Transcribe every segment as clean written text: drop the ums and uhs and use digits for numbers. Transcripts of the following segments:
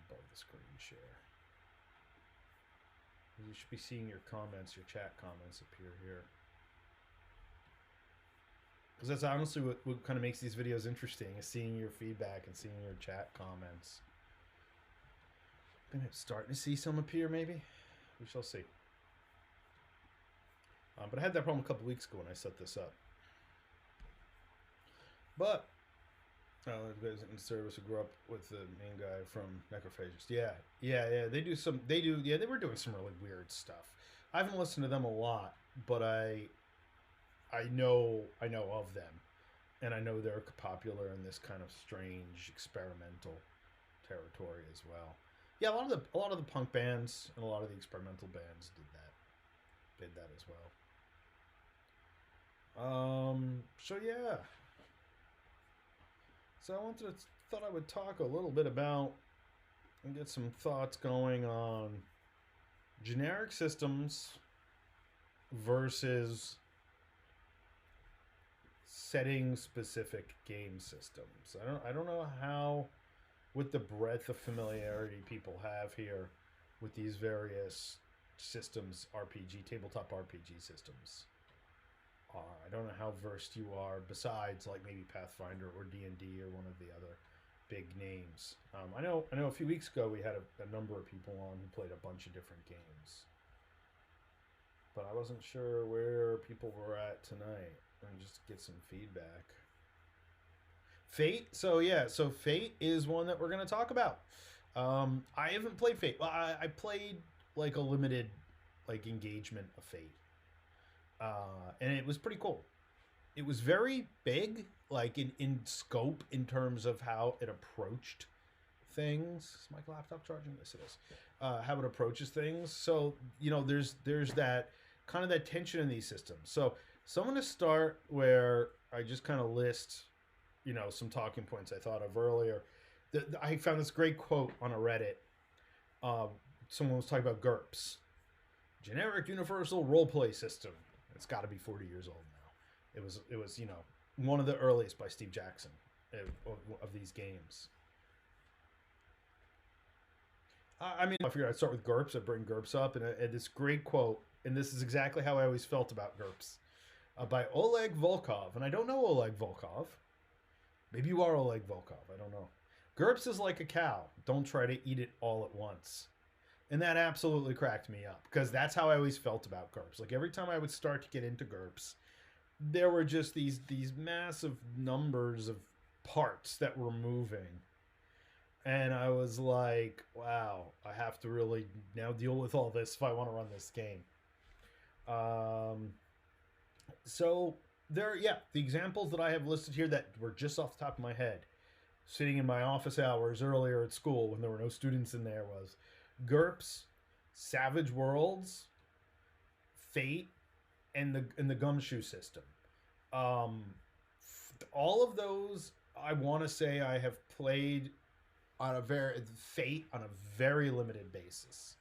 above the screen share. You should be seeing your comments, your chat comments appear here. Because that's honestly what kind of makes these videos interesting, is seeing your feedback and seeing your chat comments. I'm starting to see some appear, maybe. We shall see. But I had that problem a couple weeks ago when I set this up. But the guys in service who grew up with the main guy from Necrophagus. Yeah. They were doing some really weird stuff. I haven't listened to them a lot, but I know of them, and I know they're popular in this kind of strange experimental territory as well. Yeah, a lot of the punk bands and a lot of the experimental bands did that as well. So yeah. So I thought I would talk a little bit about and get some thoughts going on generic systems versus setting specific game systems. I don't know how, with the breadth of familiarity people have here with these various systems, tabletop RPG systems. I don't know how versed you are, besides like maybe Pathfinder or D&D or one of the other big names. I know a few weeks ago we had a number of people on who played a bunch of different games, but I wasn't sure where people were at tonight, and just get some feedback. Fate. So Fate is one that we're going to talk about. I haven't played Fate. Well, I played like a limited like engagement of Fate. And it was pretty cool. It was very big, like in scope, in terms of how it approached things. Is my laptop charging? Yes, it is. How it approaches things. So there's that kind of that tension in these systems. So I'm going to start where I just kind of list, some talking points I thought of earlier. I found this great quote on a Reddit. Someone was talking about GURPS, generic universal roleplay system. It's got to be 40 years old now. It was one of the earliest by Steve Jackson of these games. I figured I'd start with GURPS. I'd bring GURPS up, and this great quote, and this is exactly how I always felt about GURPS, by Oleg Volkov. And I don't know Oleg Volkov. Maybe you are Oleg Volkov. I don't know. GURPS is like a cow. Don't try to eat it all at once. And that absolutely cracked me up, because that's how I always felt about GURPS. Like every time I would start to get into GURPS, there were just these massive numbers of parts that were moving. And I was like, wow, I have to really now deal with all this if I want to run this game. So the examples that I have listed here that were just off the top of my head, sitting in my office hours earlier at school when there were no students in there, was GURPS, Savage Worlds, Fate, and the Gumshoe system. All of those, I want to say I have played on Fate on a very limited basis.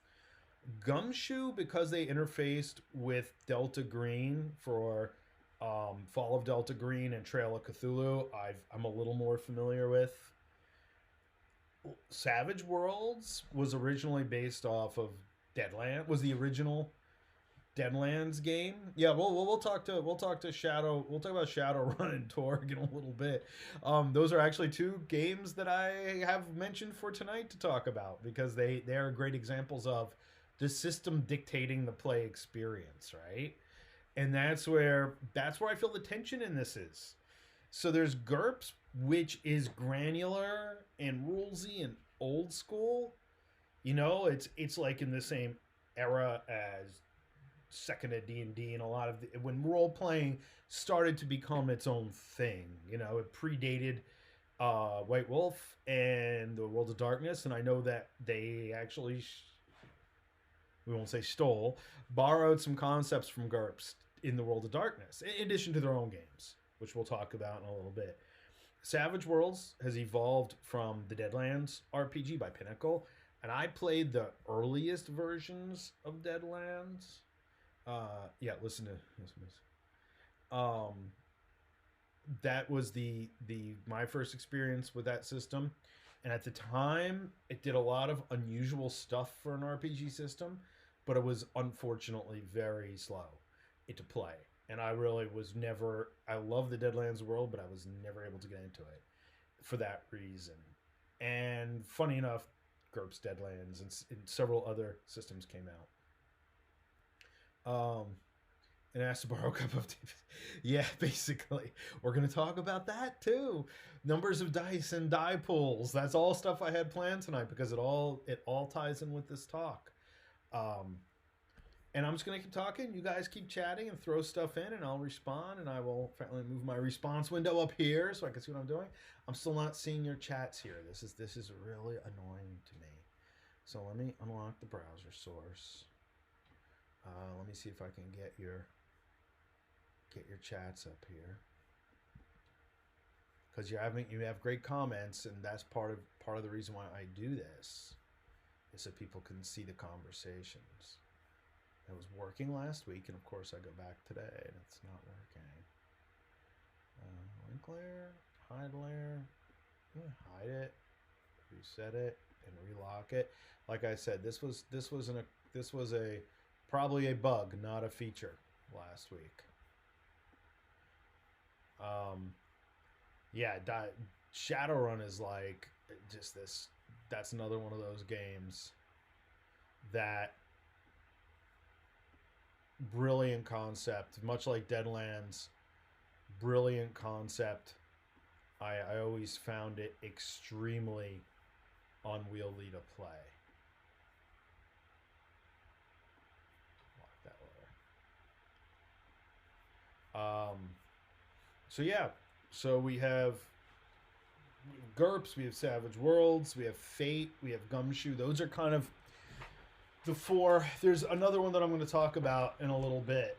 Gumshoe, because they interfaced with Delta Green for Fall of Delta Green and Trail of Cthulhu, I'm a little more familiar with. Savage Worlds was originally based off of Deadlands. Was the original Deadlands game. Yeah, we'll talk to Shadow. We'll talk about Shadowrun and Torg in a little bit. Those are actually two games that I have mentioned for tonight to talk about, because they are great examples of the system dictating the play experience, right? And that's where I feel the tension in this is. So there's GURPS, which is granular and rulesy and old school. It's like in the same era as second at D&D, and a lot of when role playing started to become its own thing. It predated White Wolf and the World of Darkness, and I know that they actually we won't say stole, borrowed some concepts from GURPS in the World of Darkness, in addition to their own games, which we'll talk about in a little bit. Savage Worlds has evolved from the Deadlands RPG by Pinnacle, and I played the earliest versions of Deadlands. Listen to this. That was my first experience with that system. And at the time, it did a lot of unusual stuff for an RPG system, but it was unfortunately very slow to play. And I really was never. I love the Deadlands world, but I was never able to get into it for that reason. And funny enough, GURPS Deadlands and several other systems came out. And asked to borrow a cup of tea. Yeah, basically. We're going to talk about that too. Numbers of dice and die pools. That's all stuff I had planned tonight because it all ties in with this talk. And I'm just going to keep talking. You guys keep chatting and throw stuff in, and I'll respond. And I will finally move my response window up here so I can see what I'm doing. I'm still not seeing your chats here. This is really annoying to me. So let me unlock the browser source. Let me see if I can get your chats up here, because you have great comments, and that's part of the reason why I do this, is so people can see the conversations. It was working last week, and of course I go back today and it's not working. Link layer, hide layer, hide it, reset it, and relock it. Like I said, this was probably a bug, not a feature last week. Shadowrun is like just this. That's another one of those games that brilliant concept, much like Deadlands, brilliant concept. I always found it extremely unwieldy to play. Lock that layer. So we have GURPS, we have Savage Worlds, we have Fate, we have Gumshoe. Those are kind of the four. There's another one that I'm going to talk about in a little bit,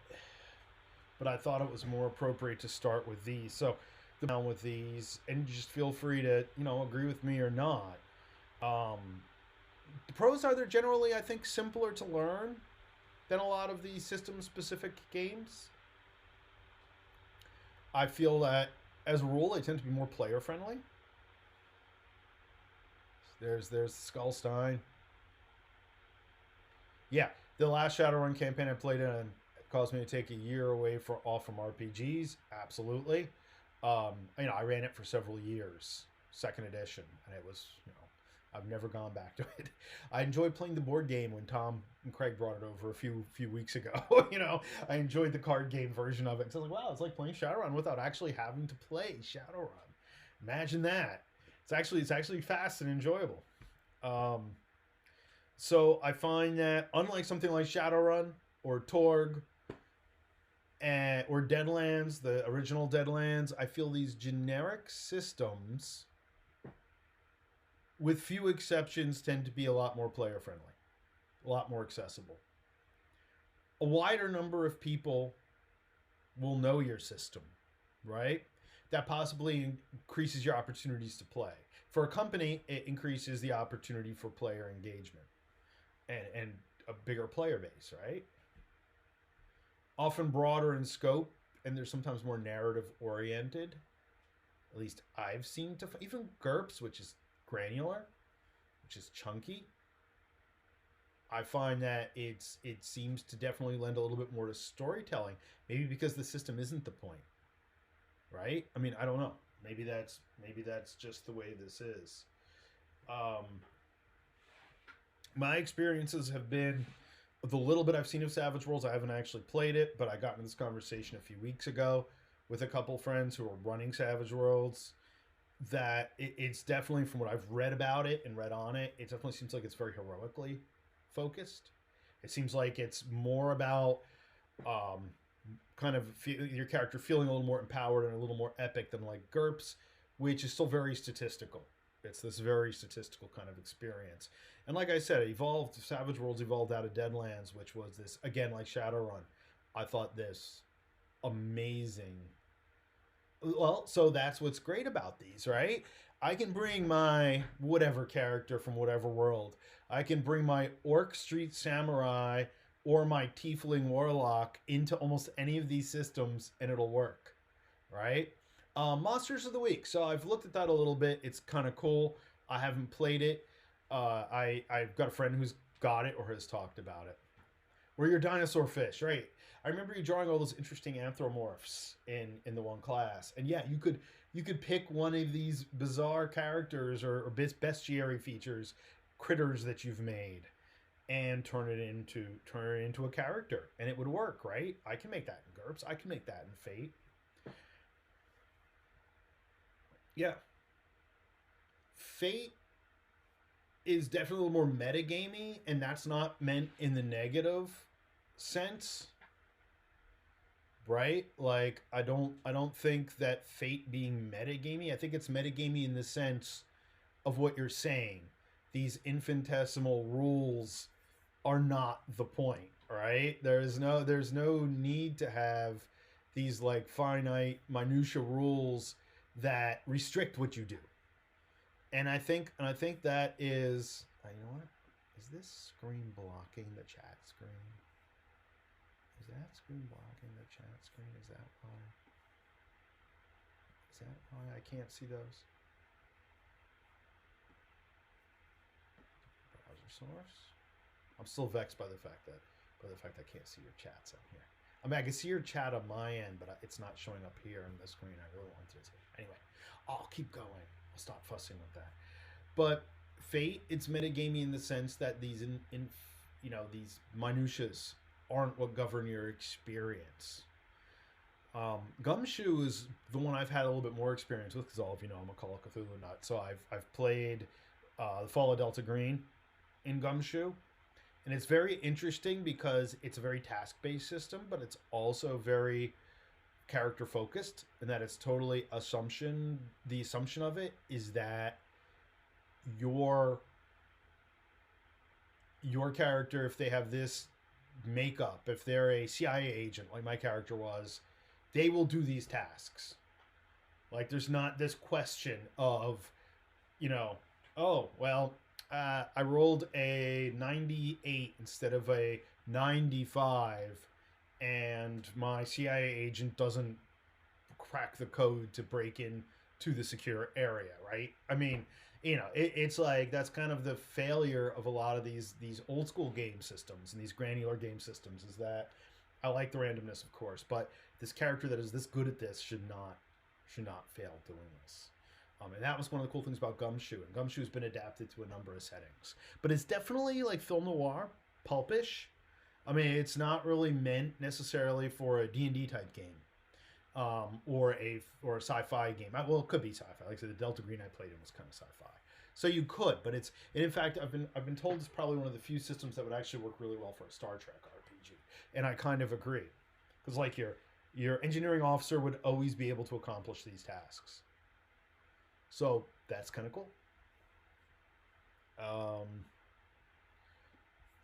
but I thought it was more appropriate to start with these. So down with these, and just feel free to agree with me or not. The pros are they're generally, I think, simpler to learn than a lot of the system-specific games. I feel that, as a rule, they tend to be more player-friendly. There's Falconstein. Yeah, the last Shadowrun campaign I played in caused me to take a year off from RPGs. Absolutely. I ran it for several years, second edition, and it was, I've never gone back to it. I enjoyed playing the board game when Tom and Craig brought it over a few weeks ago. I enjoyed the card game version of it. So I was like, wow, it's like playing Shadowrun without actually having to play Shadowrun. Imagine that. It's actually fast and enjoyable. So I find that unlike something like Shadowrun or Torg or Deadlands, the original Deadlands, I feel these generic systems, with few exceptions, tend to be a lot more player friendly, a lot more accessible. A wider number of people will know your system, right? That possibly increases your opportunities to play. For a company, it increases the opportunity for player engagement and a bigger player base, right? Often broader in scope, and they're sometimes more narrative oriented. At least I've seen even GURPS, which is granular, which is chunky. I find that it seems to definitely lend a little bit more to storytelling, maybe because the system isn't the point, right? I mean, I don't know. Maybe that's just the way this is. My experiences have been, the little bit I've seen of Savage Worlds, I haven't actually played it, but I got into this conversation a few weeks ago with a couple friends who are running Savage Worlds, that it's definitely, from what I've read about it and read on it, it definitely seems like it's very heroically focused. It seems like it's more about kind of your character feeling a little more empowered and a little more epic than like GURPS, which is still very statistical. It's this very statistical kind of experience. And like I said, Savage Worlds evolved out of Deadlands, which was this, again, like Shadowrun. I thought this amazing. Well, so that's what's great about these, right? I can bring my whatever character from whatever world. I can bring my Orc Street Samurai or my Tiefling Warlock into almost any of these systems, and it'll work, right? Monsters of the Week. So I've looked at that a little bit. It's kind of cool. I haven't played it. I've got a friend who's got it or has talked about it. Where you're dinosaur fish, right? I remember you drawing all those interesting anthropomorphs in the one class, and yeah, you could pick one of these bizarre characters or bestiary features, critters that you've made, and turn it into a character, and it would work, right? I can make that in GURPS. I can make that in Fate. Yeah, Fate is definitely a little more metagamey, and that's not meant in the negative sense, right? Like I don't think that Fate being metagamey. I think it's metagamey in the sense of what you're saying. These infinitesimal rules are not the point, right? There's no need to have these like finite minutia rules that restrict what you do. And I think that is you know what? Is this screen blocking the chat screen? Is that screen blocking the chat screen? Is that why? Is that why I can't see those? Browser source. I'm still vexed by the fact that I can't see your chats on here. I mean, I can see your chat on my end, but it's not showing up here on the screen. I really wanted to see. Anyway, I'll keep going. I'll stop fussing with that. But Fate, it's metagamey in the sense that these these minutiae aren't what govern your experience. Gumshoe is the one I've had a little bit more experience with because all of you know I'm a Call of Cthulhu nut. So I've played the Fall of Delta Green in Gumshoe, and it's very interesting because it's a very task-based system, but it's also very character focused, and that it's totally assumption. The assumption of it is that your character, if they have this makeup, if they're a CIA agent like my character was, they will do these tasks. Like there's not this question of, oh well, I rolled a 98 instead of a 95, and my CIA agent doesn't crack the code to break in to the secure area, right? I mean, it's like that's kind of the failure of a lot of these old school game systems and these granular game systems is that I like the randomness, of course, but this character that is this good at this should not fail doing this. And that was one of the cool things about Gumshoe. And Gumshoe's been adapted to a number of settings, but it's definitely like film noir, pulpish. I mean, it's not really meant necessarily for a D&D type game, or a sci-fi game. Well, it could be sci-fi. Like I said, the Delta Green I played in was kind of sci-fi, so you could. But and in fact, I've been told it's probably one of the few systems that would actually work really well for a Star Trek RPG, and I kind of agree, because like your engineering officer would always be able to accomplish these tasks. So that's kind of cool.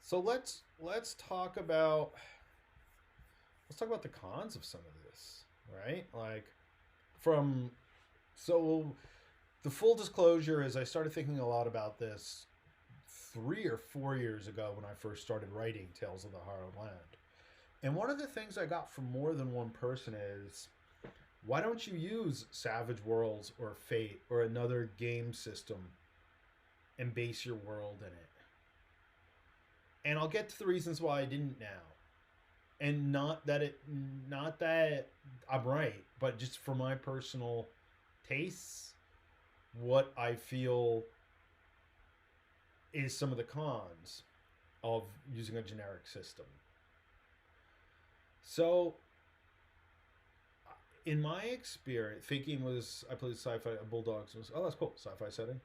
So let's talk about the cons of some of this, right? Like the full disclosure is I started thinking a lot about this 3 or 4 years ago when I first started writing Tales of the Harrowed Land. And one of the things I got from more than one person is, why don't you use Savage Worlds or Fate or another game system and base your world in it? And I'll get to the reasons why I didn't now. And not that I'm right, but just for my personal tastes, what I feel is some of the cons of using a generic system. So, in my experience, thinking was I played sci-fi Bulldogs was that's cool, sci-fi setting,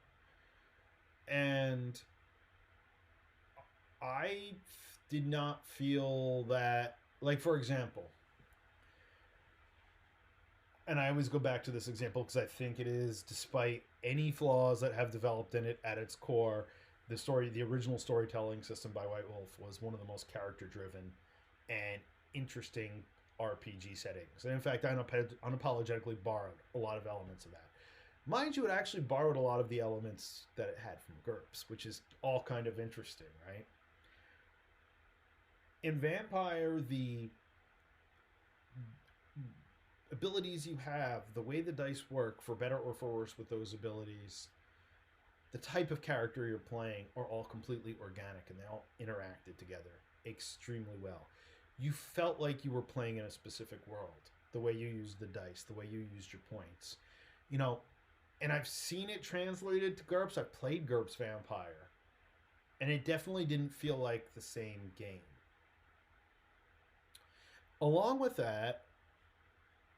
and I did not feel that, like, for example, and I always go back to this example because I think it is, despite any flaws that have developed in it, at its core, the original storytelling system by White Wolf was one of the most character-driven and interesting RPG settings. And in fact, I unapologetically borrowed a lot of elements of that. Mind you, it actually borrowed a lot of the elements that it had from GURPS, which is all kind of interesting, right? In Vampire, the abilities you have, the way the dice work, for better or for worse with those abilities, the type of character you're playing are all completely organic and they all interacted together extremely well. You felt like you were playing in a specific world, the way you used the dice, the way you used your points. You know, and I've seen it translated to GURPS. I've played GURPS Vampire, and it definitely didn't feel like the same game. Along with that,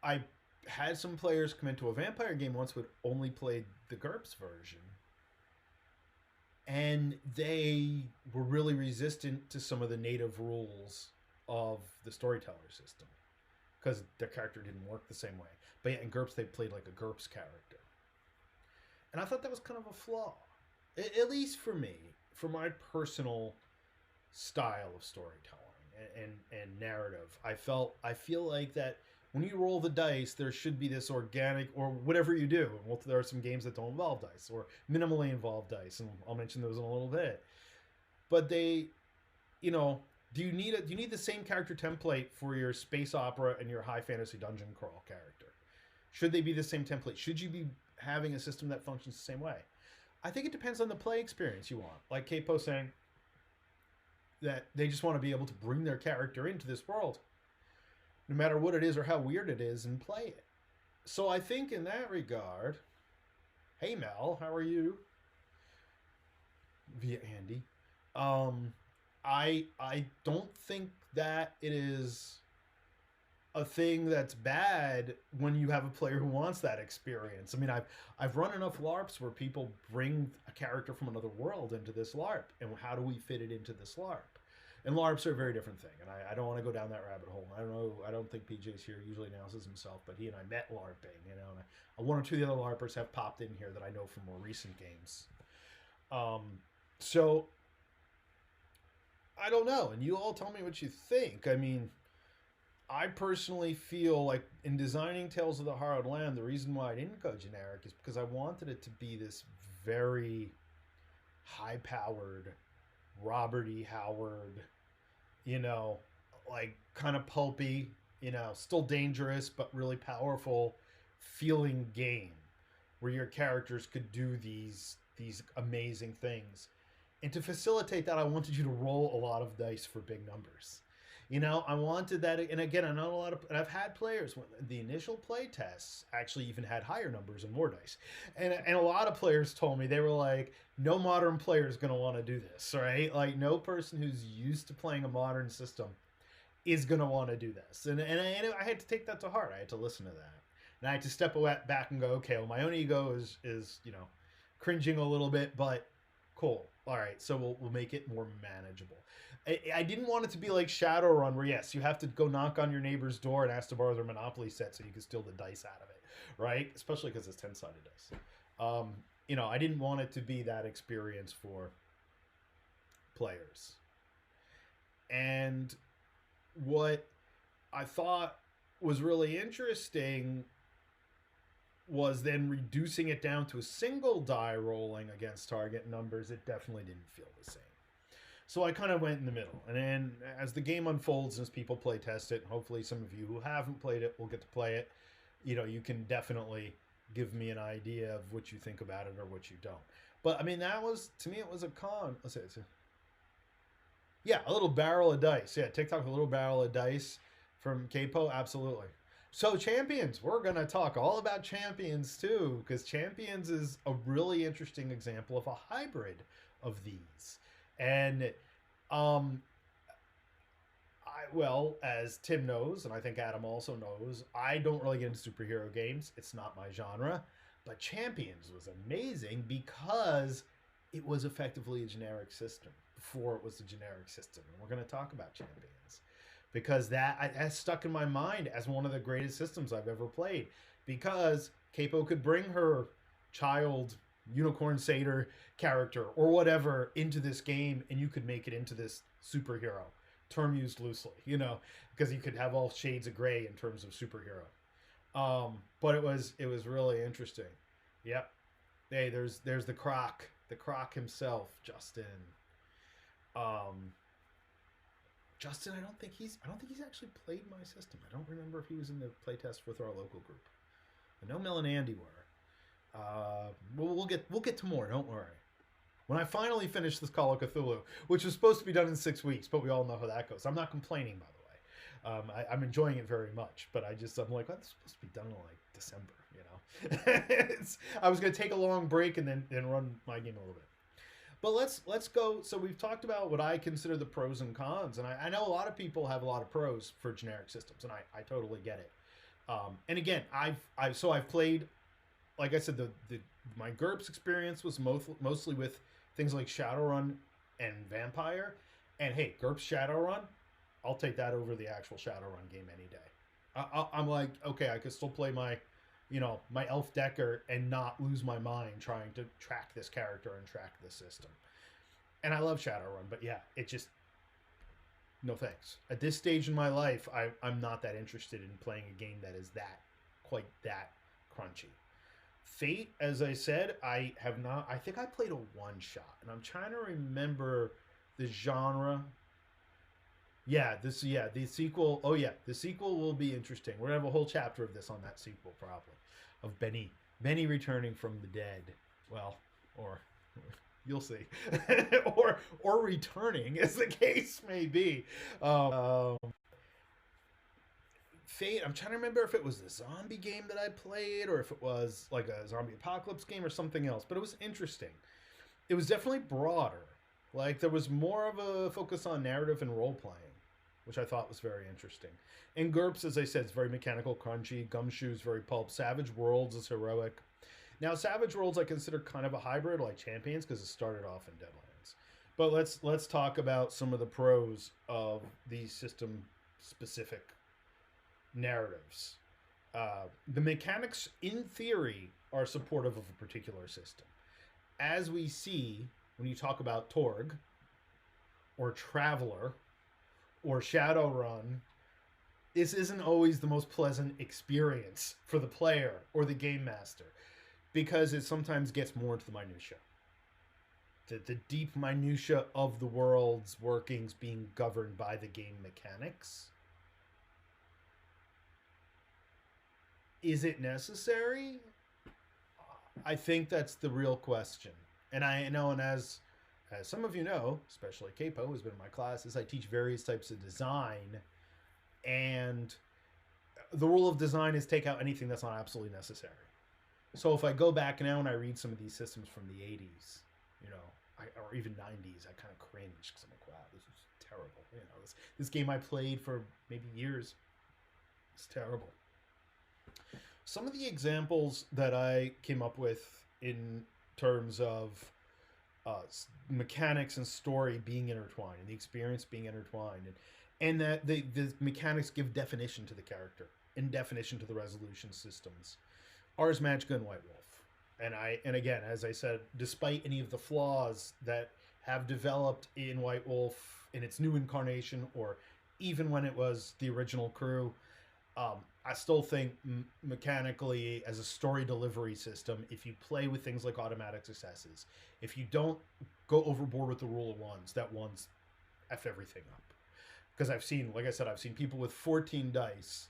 I had some players come into a vampire game once who had only played the GURPS version, and they were really resistant to some of the native rules of the storyteller system because their character didn't work the same way. But yet in GURPS, they played like a GURPS character. And I thought that was kind of a flaw, at least for me, for my personal style of storytelling and narrative. I feel like that when you roll the dice, there should be this organic, or whatever you do. Well, there are some games that don't involve dice or minimally involve dice, and I'll mention those in a little bit. But they, you know, do you need the same character template for your space opera and your high fantasy dungeon crawl character? Should they be the same template? Should you be having a system that functions the same way? I think it depends on the play experience you want. Like Capo saying that they just want to be able to bring their character into this world, no matter what it is or how weird it is, and play it. So I think in that regard, hey Mel, how are you? Via Andy. I don't think that it is a thing that's bad when you have a player who wants that experience. I mean, I've run enough LARPs where people bring a character from another world into this LARP, and how do we fit it into this LARP? And LARPs are a very different thing, and I don't want to go down that rabbit hole. I don't think PJ's here usually announces himself, but he and I met LARPing, you know, and one or two of the other LARPers have popped in here that I know from more recent games. So I don't know, and you all tell me what you think. I mean, I personally feel like in designing Tales of the Hard Land, the reason why I didn't go generic is because I wanted it to be this very high-powered, Robert E. Howard, you know, like kind of pulpy, you know, still dangerous, but really powerful feeling game where your characters could do these amazing things. And to facilitate that, I wanted you to roll a lot of dice for big numbers. You know, I wanted that, and again, I know and I've had players when the initial play tests actually even had higher numbers and more dice, and a lot of players told me, they were like, no modern player is going to want to do this, right? Like, no person who's used to playing a modern system is going to want to do this, and I had to take that to heart. I had to listen to that, and I had to step back and go, okay, well, my own ego is you know, cringing a little bit, but cool. All right, so we'll make it more manageable. I didn't want it to be like Shadowrun, where yes, you have to go knock on your neighbor's door and ask to borrow their Monopoly set so you can steal the dice out of it, right? Especially because it's 10-sided dice. You know, I didn't want it to be that experience for players. And what I thought was really interesting was then reducing it down to a single die rolling against target numbers. It definitely didn't feel the same. So I kind of went in the middle. And then as the game unfolds, as people play test it, hopefully some of you who haven't played it will get to play it. You know, you can definitely give me an idea of what you think about it or what you don't. But I mean, that was, to me, it was a con. Let's say yeah, a little barrel of dice. Yeah, TikTok, a little barrel of dice from Capo. Absolutely. So Champions, we're going to talk all about Champions too, because Champions is a really interesting example of a hybrid of these. And well, as Tim knows, and I think Adam also knows, I don't really get into superhero games. It's not my genre. But Champions was amazing because it was effectively a generic system before it was a generic system. And we're going to talk about Champions because that has stuck in my mind as one of the greatest systems I've ever played, because Capo could bring her child unicorn satyr character or whatever into this game, and you could make it into this superhero, term used loosely, you know, because you could have all shades of gray in terms of superhero. But it was really interesting. Yep. Hey, there's the Croc himself, Justin. Justin, I don't think he's actually played my system. I don't remember if he was in the playtest with our local group. I know Mel and Andy were. We'll get to more. Don't worry. When I finally finished this Call of Cthulhu, which was supposed to be done in 6 weeks, but we all know how that goes. I'm not complaining, by the way. I'm enjoying it very much, but I'm like, oh, it's supposed to be done in like December, you know. I was going to take a long break and then run my game a little bit. But let's go. So we've talked about what I consider the pros and cons, and I know a lot of people have a lot of pros for generic systems, and I totally get it. And again, I've played, like I said, my GURPS experience was mostly with things like Shadowrun and Vampire, and hey, GURPS Shadowrun, I'll take that over the actual Shadowrun game any day. I'm like, okay, I could still play my Elf Decker and not lose my mind trying to track this character and track this system. And I love Shadowrun, but yeah, it just, no thanks. At this stage in my life, I'm not that interested in playing a game that is quite that crunchy. Fate, as I said, I think I played a one-shot, and I'm trying to remember the genre. The sequel. Oh yeah, the sequel will be interesting. We're gonna have a whole chapter of this on that sequel, probably, of Benny returning from the dead. Well, or you'll see, or returning, as the case may be. Fate. I'm trying to remember if it was the zombie game that I played, or if it was like a zombie apocalypse game or something else. But it was interesting. It was definitely broader. Like there was more of a focus on narrative and role playing, which I thought was very interesting. And GURPS, as I said, is very mechanical, crunchy. Gumshoe's very pulp. Savage Worlds is heroic. Now, Savage Worlds I consider kind of a hybrid, like Champions, because it started off in Deadlands. But let's talk about some of the pros of these system-specific narratives. The mechanics, in theory, are supportive of a particular system. As we see when you talk about Torg, or Traveler, or Shadowrun, this isn't always the most pleasant experience for the player or the game master, because it sometimes gets more into the minutia. The deep minutia of the world's workings being governed by the game mechanics. Is it necessary? I think that's the real question. And I know, and as some of you know, especially Capo, who's been in my classes, I teach various types of design. And the rule of design is take out anything that's not absolutely necessary. So if I go back now and I read some of these systems from the 80s, or even 90s, I kind of cringe because I'm like, wow, this is terrible. This game I played for maybe years, it's terrible. Some of the examples that I came up with in terms of mechanics and story being intertwined, and the experience being intertwined, and that the mechanics give definition to the character and definition to the resolution systems. Ars Magica and White Wolf. And again, as I said, despite any of the flaws that have developed in White Wolf in its new incarnation, or even when it was the original crew, I still think mechanically, as a story delivery system, if you play with things like automatic successes, if you don't go overboard with the rule of ones, that ones F everything up. Because I've seen people with 14 dice.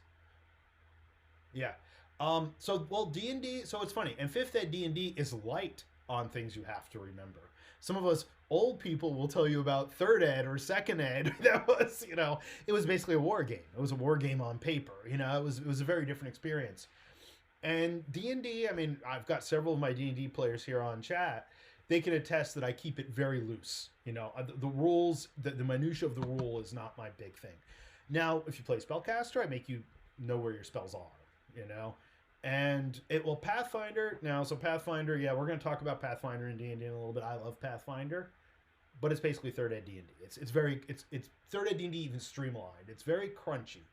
Yeah. D&D, so it's funny. And 5th Ed D&D is light on things you have to remember. Some of us old people will tell you about 3rd Ed or 2nd Ed. That was, it was basically a war game. It was a war game on paper. It was a very different experience. And D&D, I mean, I've got several of my D&D players here on chat. They can attest that I keep it very loose. The rules, the minutia of the rule is not my big thing. Now, if you play Spellcaster, I make you know where your spells are, And Pathfinder, so Pathfinder, yeah, we're going to talk about Pathfinder and D&D in a little bit. I love Pathfinder, but it's basically 3rd Ed D&D. It's 3rd Ed D&D even streamlined. It's very crunchy,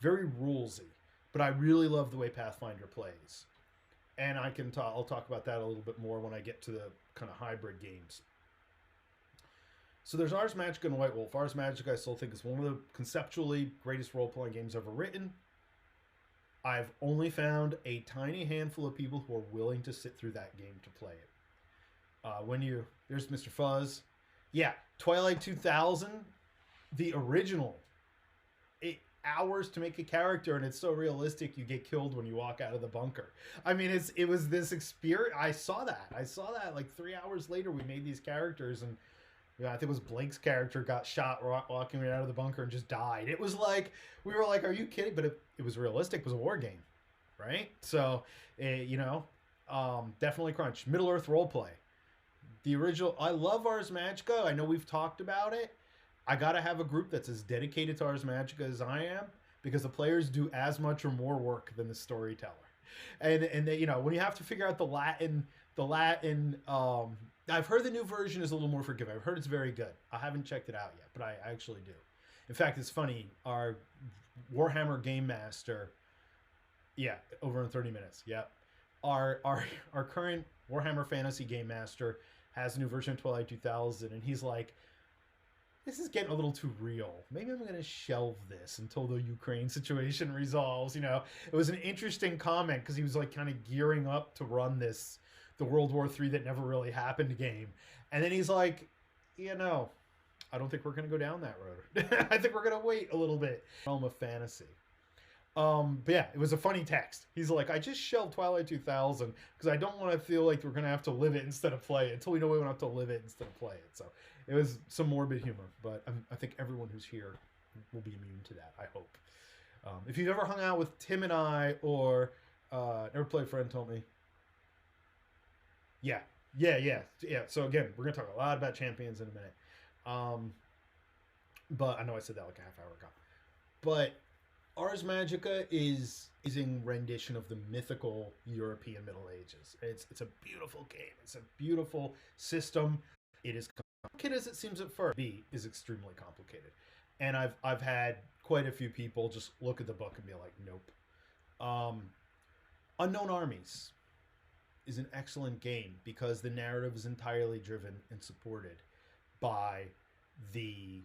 very rulesy, but I really love the way Pathfinder plays. And I'll talk about that a little bit more when I get to the kind of hybrid games. So there's Ars Magica and White Wolf. Ars Magica I still think is one of the conceptually greatest role-playing games ever written. I've only found a tiny handful of people who are willing to sit through that game to play it. There's Mr. Fuzz. Yeah, Twilight 2000, the original. hours to make a character, and it's so realistic you get killed when you walk out of the bunker. I mean, it was this experience. I saw that like 3 hours later we made these characters, and I think it was Blake's character got shot walking right out of the bunker and just died. It was like, we were like, are you kidding? But it was realistic. It was a war game, right? So, definitely crunch. Middle Earth roleplay. The original, I love Ars Magica. I know we've talked about it. I got to have a group that's as dedicated to Ars Magica as I am, because the players do as much or more work than the storyteller. And they, when you have to figure out the Latin, I've heard the new version is a little more forgiving. I've heard it's very good. I haven't checked it out yet, but I actually do. In fact, it's funny. Our Warhammer Game Master, over in 30 minutes. Yeah. Our current Warhammer Fantasy Game Master has a new version of Twilight 2000, and he's like, this is getting a little too real. Maybe I'm going to shelve this until the Ukraine situation resolves. It was an interesting comment, because he was like kind of gearing up to run the World War III that never really happened game. And then he's like, I don't think we're going to go down that road. I think we're going to wait a little bit. Realm of fantasy. But yeah, it was a funny text. He's like, I just shelved Twilight 2000 because I don't want to feel like we're going to have to live it instead of play it, until we know we won't have to live it instead of play it. So it was some morbid humor, but I think everyone who's here will be immune to that, I hope. If you've ever hung out with Tim and I, or never played Friend Told Me. Yeah. So again, we're going to talk a lot about Champions in a minute. But I know I said that like a half hour ago. But Ars Magica is in rendition of the mythical European Middle Ages. It's a beautiful game. It's a beautiful system. It is complicated as it seems at first. B is extremely complicated. And I've had quite a few people just look at the book and be like, nope. Unknown Armies is an excellent game, because the narrative is entirely driven and supported by the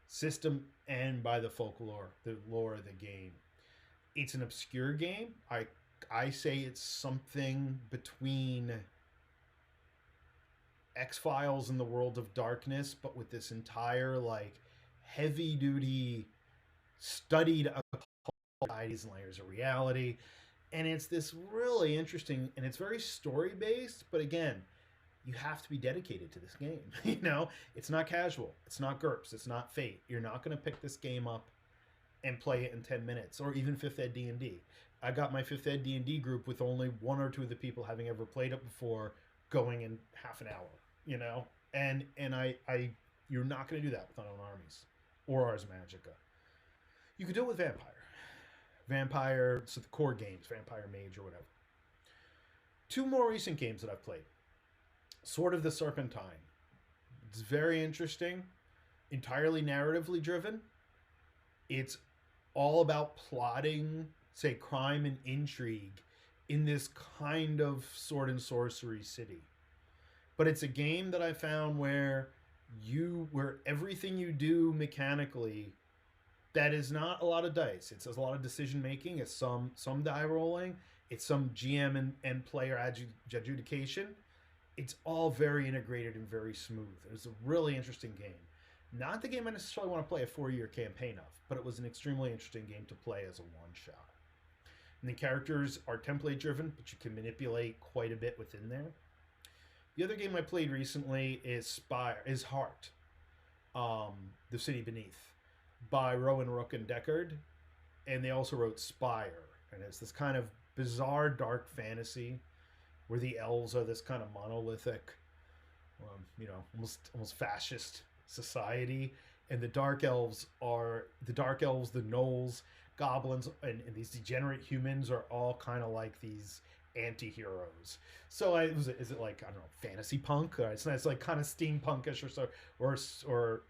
system and by the folklore, the lore of the game. It's an obscure game. I say it's something between X-Files and the World of Darkness, but with this entire like heavy duty studied ideas and layers of reality. And it's this really interesting, and it's very story based, but again, you have to be dedicated to this game. It's not casual. It's not GURPS. It's not Fate. You're not going to pick this game up and play it in 10 minutes, or even 5th Ed D&D. I got my 5th Ed D&D group with only one or two of the people having ever played it before going in half an hour, and you're not going to do that with Unknown Armies or Ars Magica. You could do it with Vampire, so the core games, Vampire Mage or whatever. Two more recent games that I've played. Sword of the Serpentine. It's very interesting, entirely narratively driven. It's all about plotting, say, crime and intrigue in this kind of sword and sorcery city. But it's a game that I found where everything you do mechanically, that is not a lot of dice. It's a lot of decision making. It's some die rolling. It's some GM and player adjudication. It's all very integrated and very smooth. It was a really interesting game. Not the game I necessarily want to play a 4-year campaign of, but it was an extremely interesting game to play as a one-shot. And the characters are template driven, but you can manipulate quite a bit within there. The other game I played recently is Heart, The City Beneath, by Rowan Rook and Deckard, and they also wrote Spire, and it's this kind of bizarre dark fantasy where the elves are this kind of monolithic, almost fascist society, and the dark elves, the gnolls, goblins, and these degenerate humans are all kind of like these anti-heroes. So is it like, I don't know, fantasy punk? It's like kind of steampunkish or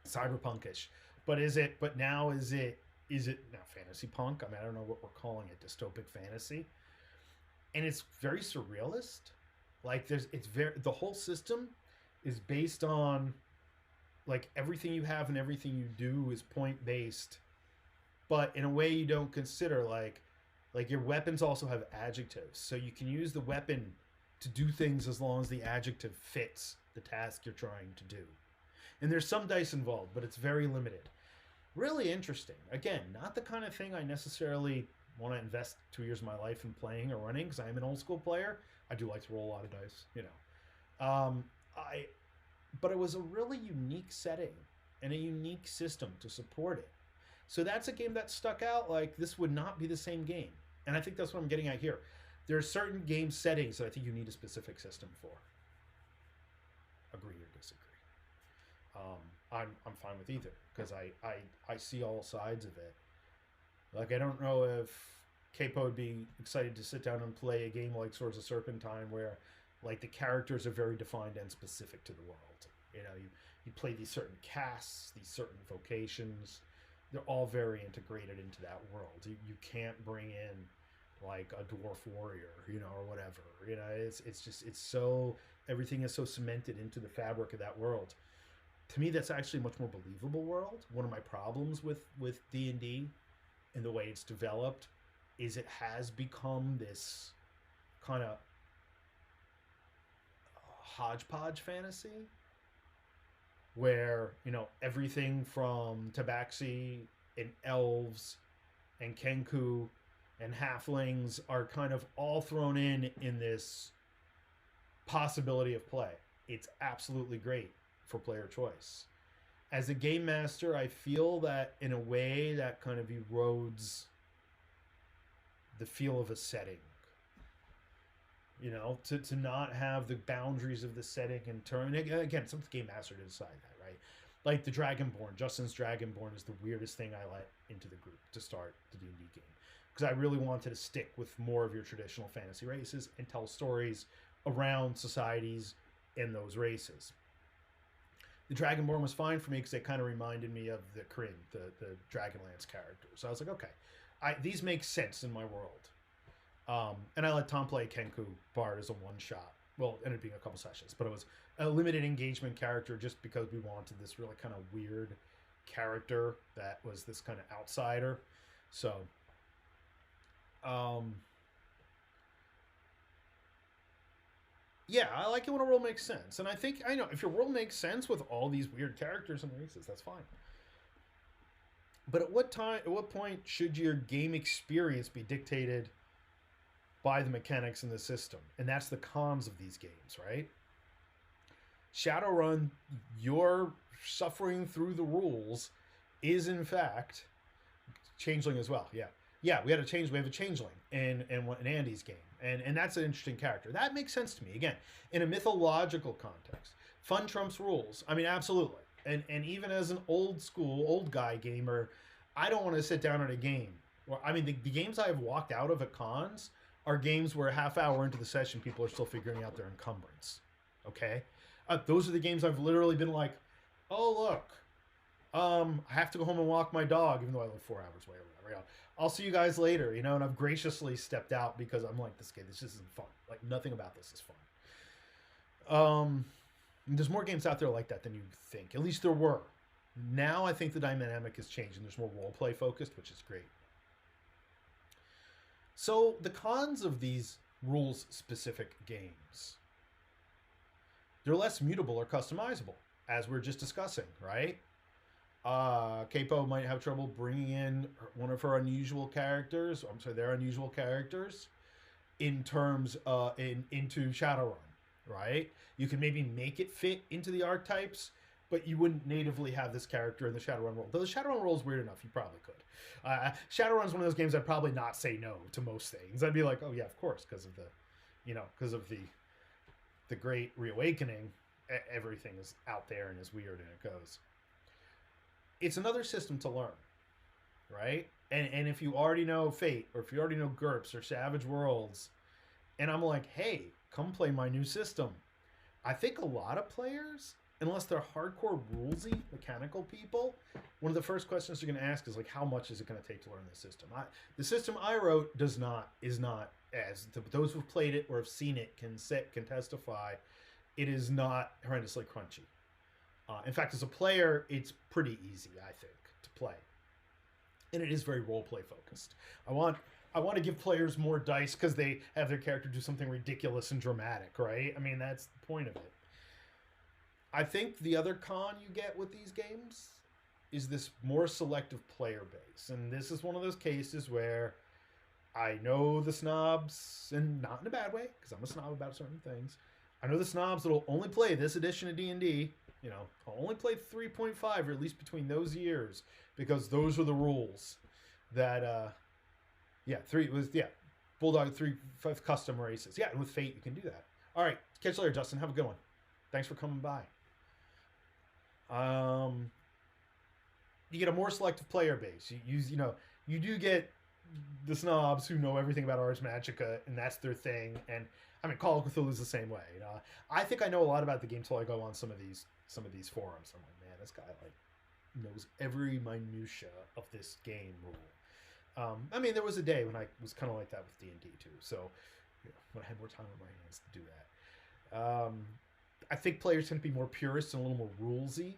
cyberpunkish. But now is it now fantasy punk? I mean, I don't know what we're calling it, dystopic fantasy. And it's very surrealist. Like the whole system is based on like everything you have and everything you do is point based, but in a way you don't consider like your weapons also have adjectives, so you can use the weapon to do things as long as the adjective fits the task you're trying to do. And there's some dice involved, but it's very limited. Really interesting. Again, not the kind of thing I necessarily want to invest 2 years of my life in playing or running because I am an old school player. I do like to roll a lot of dice, you know. I but it was a really unique setting and a unique system to support it. So that's a game that stuck out. Like this would not be the same game, and I think that's what I'm getting at here. There are certain game settings that I think you need a specific system for. Agree or disagree? I'm fine with either because I see all sides of it. Like I don't know if Capo would be excited to sit down and play a game like Swords of Serpentine where like the characters are very defined and specific to the world. You know, you play these certain castes, these certain vocations. They're all very integrated into that world. You can't bring in like a dwarf warrior, you know, or whatever. You know, it's just it's so everything is so cemented into the fabric of that world. To me, that's actually a much more believable world. One of my problems with D&D and the way it's developed is it has become this kind of hodgepodge fantasy where, you know, everything from tabaxi and elves and kenku and halflings are kind of all thrown in this possibility of play. It's absolutely great for player choice. As a game master, I feel that in a way that kind of erodes the feel of a setting. You know, to not have the boundaries of the setting and turn again, it's up to the game master to decide that, right? Like the Dragonborn, Justin's Dragonborn is the weirdest thing I let into the group to start the D&D game because I really wanted to stick with more of your traditional fantasy races and tell stories around societies and those races. The Dragonborn was fine for me because it kind of reminded me of the Kryn, the Dragonlance character. So I was like, okay, these make sense in my world. And I let Tom play Kenku Bard as a one-shot. Well, it ended up being a couple sessions, but it was a limited engagement character just because we wanted this really kind of weird character that was this kind of outsider. So, yeah, I like it when a world makes sense. And I know if your world makes sense with all these weird characters and races, that's fine. But at what point should your game experience be dictated by the mechanics in the system? And that's the cons of these games, right? Shadowrun, your suffering through the rules is in fact changeling as well. Yeah, we have a changeling in Andy's game, and that's an interesting character. That makes sense to me. Again, in a mythological context, fun trumps rules. I mean, absolutely. And even as an old guy gamer, I don't want to sit down at a game. Well, I mean, the games I have walked out of at cons are games where a half hour into the session, people are still figuring out their encumbrance. Okay, those are the games I've literally been like, oh look, I have to go home and walk my dog, even though I live 4 hours away or whatever. You know, I'll see you guys later, you know, and I've graciously stepped out because I'm like, this just isn't fun. Like nothing about this is fun. There's more games out there like that than you think. At least there were. Now I think the dynamic has changed and there's more role play focused, which is great. So the cons of these rules specific games, they're less mutable or customizable, as we are just discussing, right? Capo might have trouble bringing in one of her unusual characters. I'm sorry, their unusual characters in terms into Shadowrun, right? You can maybe make it fit into the archetypes, but you wouldn't natively have this character in the Shadowrun world. Though the Shadowrun world is weird enough, you probably could. Shadowrun's one of those games I'd probably not say no to most things. I'd be like, oh yeah, of course, because of the Great Reawakening, everything is out there and is weird and it goes. It's another system to learn, right? And if you already know Fate, or if you already know GURPS or Savage Worlds, and I'm like, hey, come play my new system. I think a lot of players, unless they're hardcore rulesy mechanical people, one of the first questions you're going to ask is like, how much is it going to take to learn the system? The system I wrote is not, as those who've played it or have seen it can testify, it is not horrendously crunchy. In fact, as a player, it's pretty easy, I think, to play. And it is very role-play focused. I want to give players more dice because they have their character do something ridiculous and dramatic, right? I mean, that's the point of it. I think the other con you get with these games is this more selective player base. And this is one of those cases where I know the snobs, and not in a bad way, because I'm a snob about certain things. I know the snobs that'll only play this edition of D&D. You know, I'll only play 3.5, or at least between those years, because those are the rules. That, Bulldog 5 custom races. Yeah, and with Fate, you can do that. All right, catch you later, Justin. Have a good one. Thanks for coming by. You get a more selective player base. You do get the snobs who know everything about Ars Magica, and that's their thing. And I mean, Call of Cthulhu is the same way. I think I know a lot about the game till I go on some of these forums. I'm like, man, this guy knows every minutia of this game rule. I mean, there was a day when I was kind of like that with D&D too. So, when I had more time on my hands to do that. I think players tend to be more purist and a little more rulesy.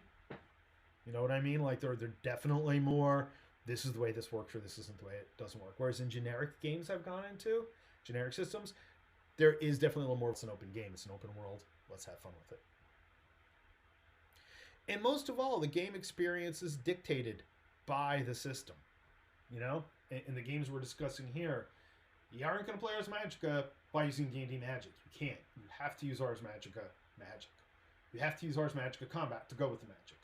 You know what I mean? Like they're definitely more, this is the way this works, or this isn't the way it doesn't work. Whereas in generic games I've gone into, generic systems, there is definitely a little more, it's an open game, it's an open world, let's have fun with it. And most of all, the game experience is dictated by the system. You know? In the games we're discussing here, you aren't going to play Ars Magica by using D&D magic. You can't. You have to use Ars Magica magic. You have to use Ars Magica combat to go with the magic.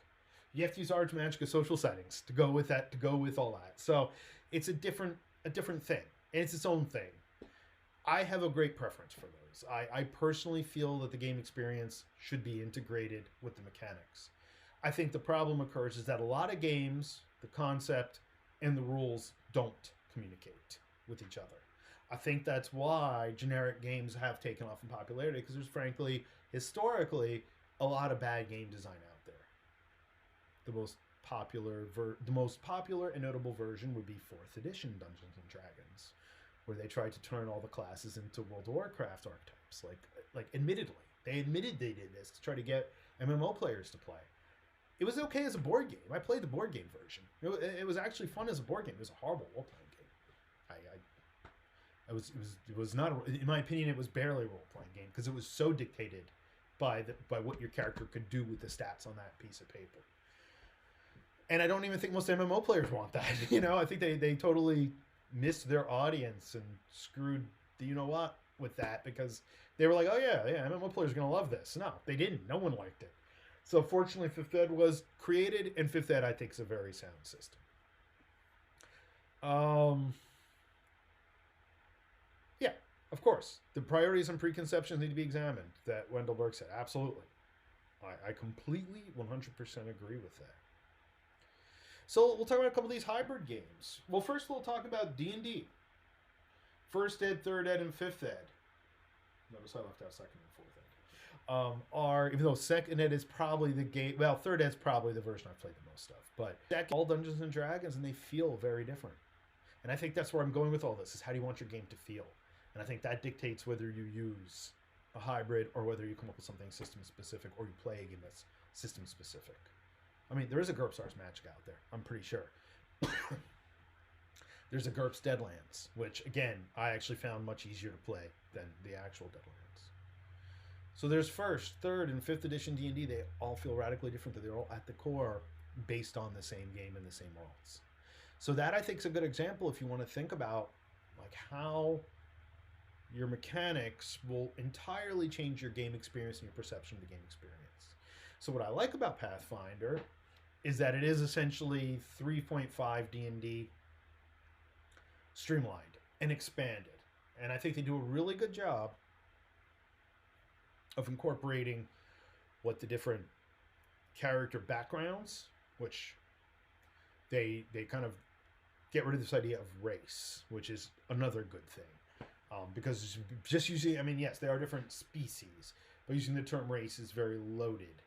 You have to use Ars Magica social settings to go with that, to go with all that. So it's a different thing. And it's its own thing. I have a great preference for those. I personally feel that the game experience should be integrated with the mechanics. I think the problem occurs is that a lot of games, the concept and the rules don't communicate with each other. I think that's why generic games have taken off in popularity, because there's frankly, historically, a lot of bad game design out there. The most popular and notable version would be 4th edition Dungeons and Dragons, where they tried to turn all the classes into World of Warcraft archetypes. Like admittedly, they admitted they did this to try to get MMO players to play. It was okay as a board game. I played the board game version. It was actually fun as a board game. It was a horrible role-playing game. It was not, in my opinion, it was barely a role-playing game because it was so dictated by what your character could do with the stats on that piece of paper. And I don't even think most MMO players want that. I think they totally missed their audience and screwed the you-know-what with that, because they were like, oh yeah, MMO players are going to love this. No, they didn't. No one liked it. So fortunately, 5th Ed was created, and 5th Ed, I think, is a very sound system. Yeah, of course. The priorities and preconceptions need to be examined, that Wendell Berg said. Absolutely. I completely, 100% agree with that. So we'll talk about a couple of these hybrid games. Well, first we'll talk about D&D. 1st Ed, 3rd Ed, and 5th Ed. Notice I left out 2nd and 4th Ed. Even though 2nd Ed is probably the game, well, 3rd Ed's probably the version I've played the most of, but all Dungeons and Dragons, and they feel very different. And I think that's where I'm going with all this, is how do you want your game to feel? And I think that dictates whether you use a hybrid or whether you come up with something system specific, or you play a game that's system specific. I mean, there is a GURPS Ars Magic out there, I'm pretty sure. There's a GURPS Deadlands, which, again, I actually found much easier to play than the actual Deadlands. So there's 1st, 3rd, and 5th edition D&D. They all feel radically different. They're all at the core based on the same game and the same worlds. So that, I think, is a good example if you want to think about like how your mechanics will entirely change your game experience and your perception of the game experience. So what I like about Pathfinder is that it is essentially 3.5 D&D streamlined and expanded. And I think they do a really good job of incorporating what the different character backgrounds, which they kind of get rid of this idea of race, which is another good thing. Because just using, I mean, yes, there are different species, but using the term race is very loaded.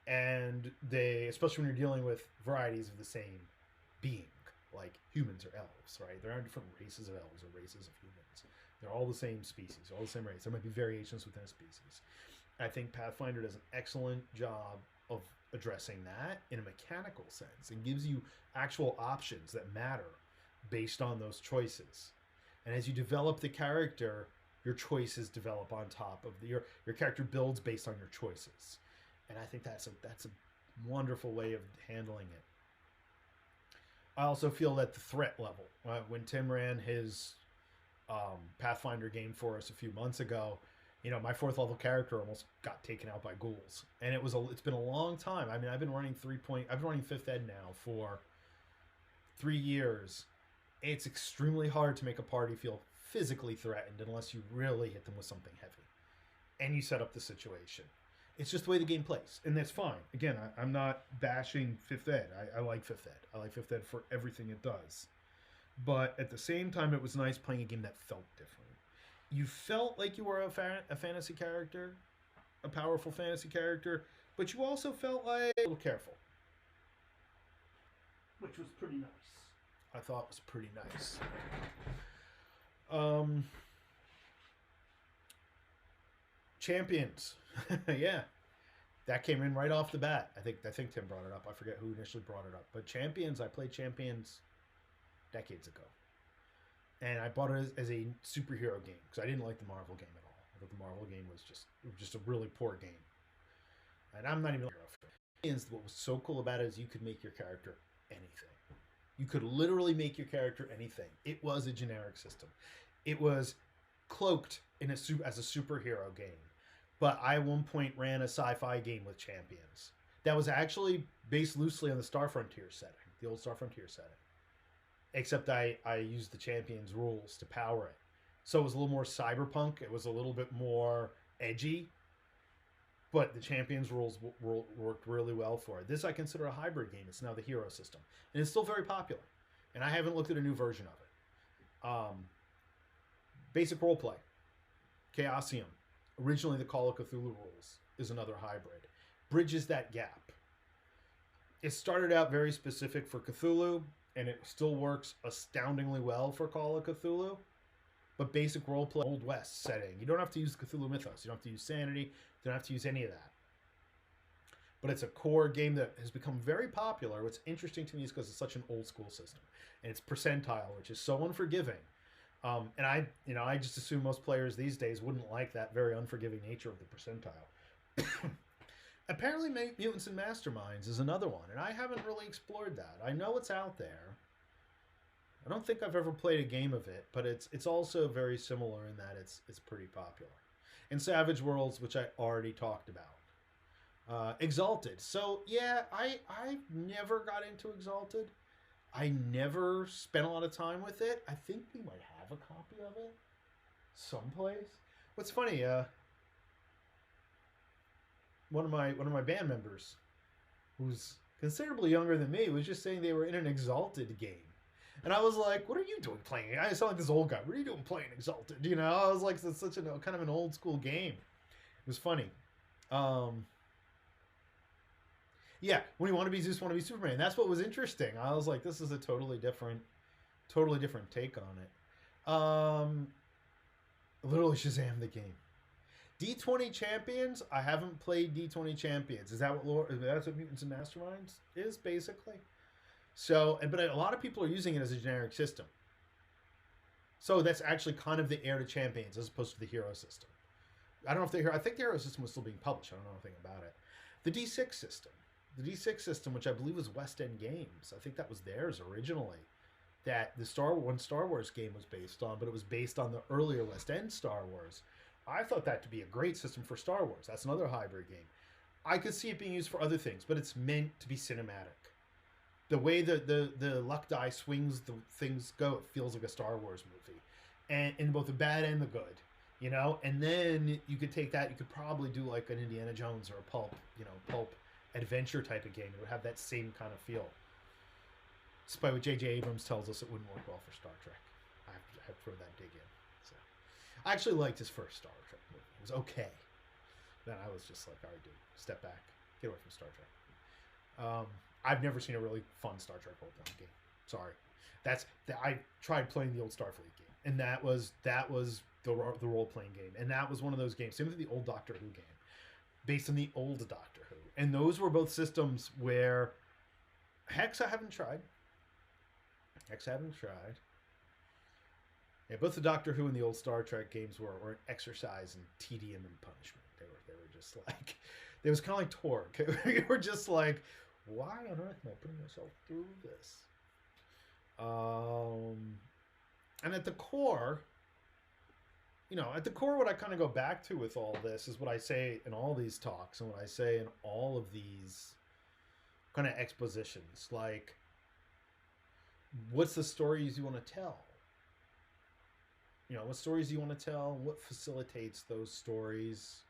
And they, especially when you're dealing with varieties of the same being, like humans or elves, right? There aren't different races of elves or races of humans. They're all the same species, all the same race. There might be variations within a species. I think Pathfinder does an excellent job of addressing that in a mechanical sense and gives you actual options that matter based on those choices. And as you develop the character, your choices develop on top of your character builds based on your choices. And I think that's a wonderful way of handling it. I also feel that the threat level, when Tim ran his Pathfinder game for us a few months ago, you know, my 4th level character almost got taken out by ghouls, and it's been a long time. I mean, I've been running 5th ed now for 3 years. It's extremely hard to make a party feel physically threatened unless you really hit them with something heavy, and you set up the situation. It's just the way the game plays, and that's fine. Again, I'm not bashing 5th ed. I like 5th ed. I like 5th ed for everything it does. But at the same time, it was nice playing a game that felt different. You felt like you were a fantasy character, a powerful fantasy character, but you also felt like a little careful. Which was pretty nice. I thought it was pretty nice. Champions. Yeah. That came in right off the bat. I think Tim brought it up. I forget who initially brought it up. But Champions, I played Champions decades ago. And I bought it as a superhero game because I didn't like the Marvel game at all. I thought the Marvel game was just a really poor game. And I'm not even a hero fan. Champions, what was so cool about it is you could make your character anything. You could literally make your character anything. It was a generic system. It was cloaked as a superhero game. But I at one point ran a sci-fi game with Champions that was actually based loosely on the Star Frontier setting, the old Star Frontier setting. Except I used the Champions rules to power it. So it was a little more cyberpunk. It was a little bit more edgy. But the Champions rules worked really well for it. This I consider a hybrid game. It's now the hero system. And it's still very popular. And I haven't looked at a new version of it. Basic roleplay. Chaosium. Originally the Call of Cthulhu rules is another hybrid. Bridges that gap. It started out very specific for Cthulhu, and it still works astoundingly well for Call of Cthulhu. But basic roleplay, Old West setting. You don't have to use Cthulhu mythos. You don't have to use sanity. You don't have to use any of that. But it's a core game that has become very popular. What's interesting to me is because it's such an old school system. And it's percentile, which is so unforgiving. And I just assume most players these days wouldn't like that very unforgiving nature of the percentile. Apparently, Mutants and Masterminds is another one, and I haven't really explored that. I know it's out there. I don't think I've ever played a game of it, but it's also very similar in that it's pretty popular. And Savage Worlds, which I already talked about. Exalted. So yeah, I never got into Exalted. I never spent a lot of time with it. I think we might have a copy of it someplace. What's funny, one of my band members, who's considerably younger than me, was just saying they were in an Exalted game. And I was like, what are you doing playing? I sound like this old guy. What are you doing playing Exalted? You know, I was like, it's such a kind of an old school game. It was funny. Yeah, when you want to be Zeus, want to be Superman. That's what was interesting. I was like, this is a totally different take on it. Literally Shazam the game. D20 Champions. I haven't played D20 Champions. Is that that's what Mutants and Masterminds is basically? So, but a lot of people are using it as a generic system. So that's actually kind of the heir to Champions as opposed to the hero system. I don't know if I think the hero system was still being published. I don't know anything about it. The D6 system. The D6 system, which I believe was West End Games. I think that was theirs originally. That the Star Wars game was based on, but it was based on the earlier West End Star Wars. I thought that to be a great system for Star Wars. That's another hybrid game. I could see it being used for other things, but it's meant to be cinematic. The way the luck die swings, the things go, it feels like a Star Wars movie. And in both the bad and the good, you know? And then you could take that, you could probably do like an Indiana Jones or a pulp adventure type of game. It would have that same kind of feel. Despite what J.J. Abrams tells us, it wouldn't work well for Star Trek. I have to throw that dig in. So, I actually liked his first Star Trek movie. It was okay. Then I was just like, all right, dude, step back. Get away from Star Trek. I've never seen a really fun Star Trek role-playing game. Sorry. I tried playing the old Starfleet game, and that was the role-playing game. And that was one of those games. Same with the old Doctor Who game, based on the old Doctor Who. And those were both systems where Hex I haven't tried. Yeah, both the Doctor Who and the old Star Trek games were an exercise in tedium and punishment. They were just like, it was kind of like Torque. You were just like, why on earth am I putting myself through this? And at the core, what I kind of go back to with all this is what I say in all these talks and what I say in all of these kind of expositions. Like, what's the stories you want to tell? What stories do you want to tell? What facilitates those stories?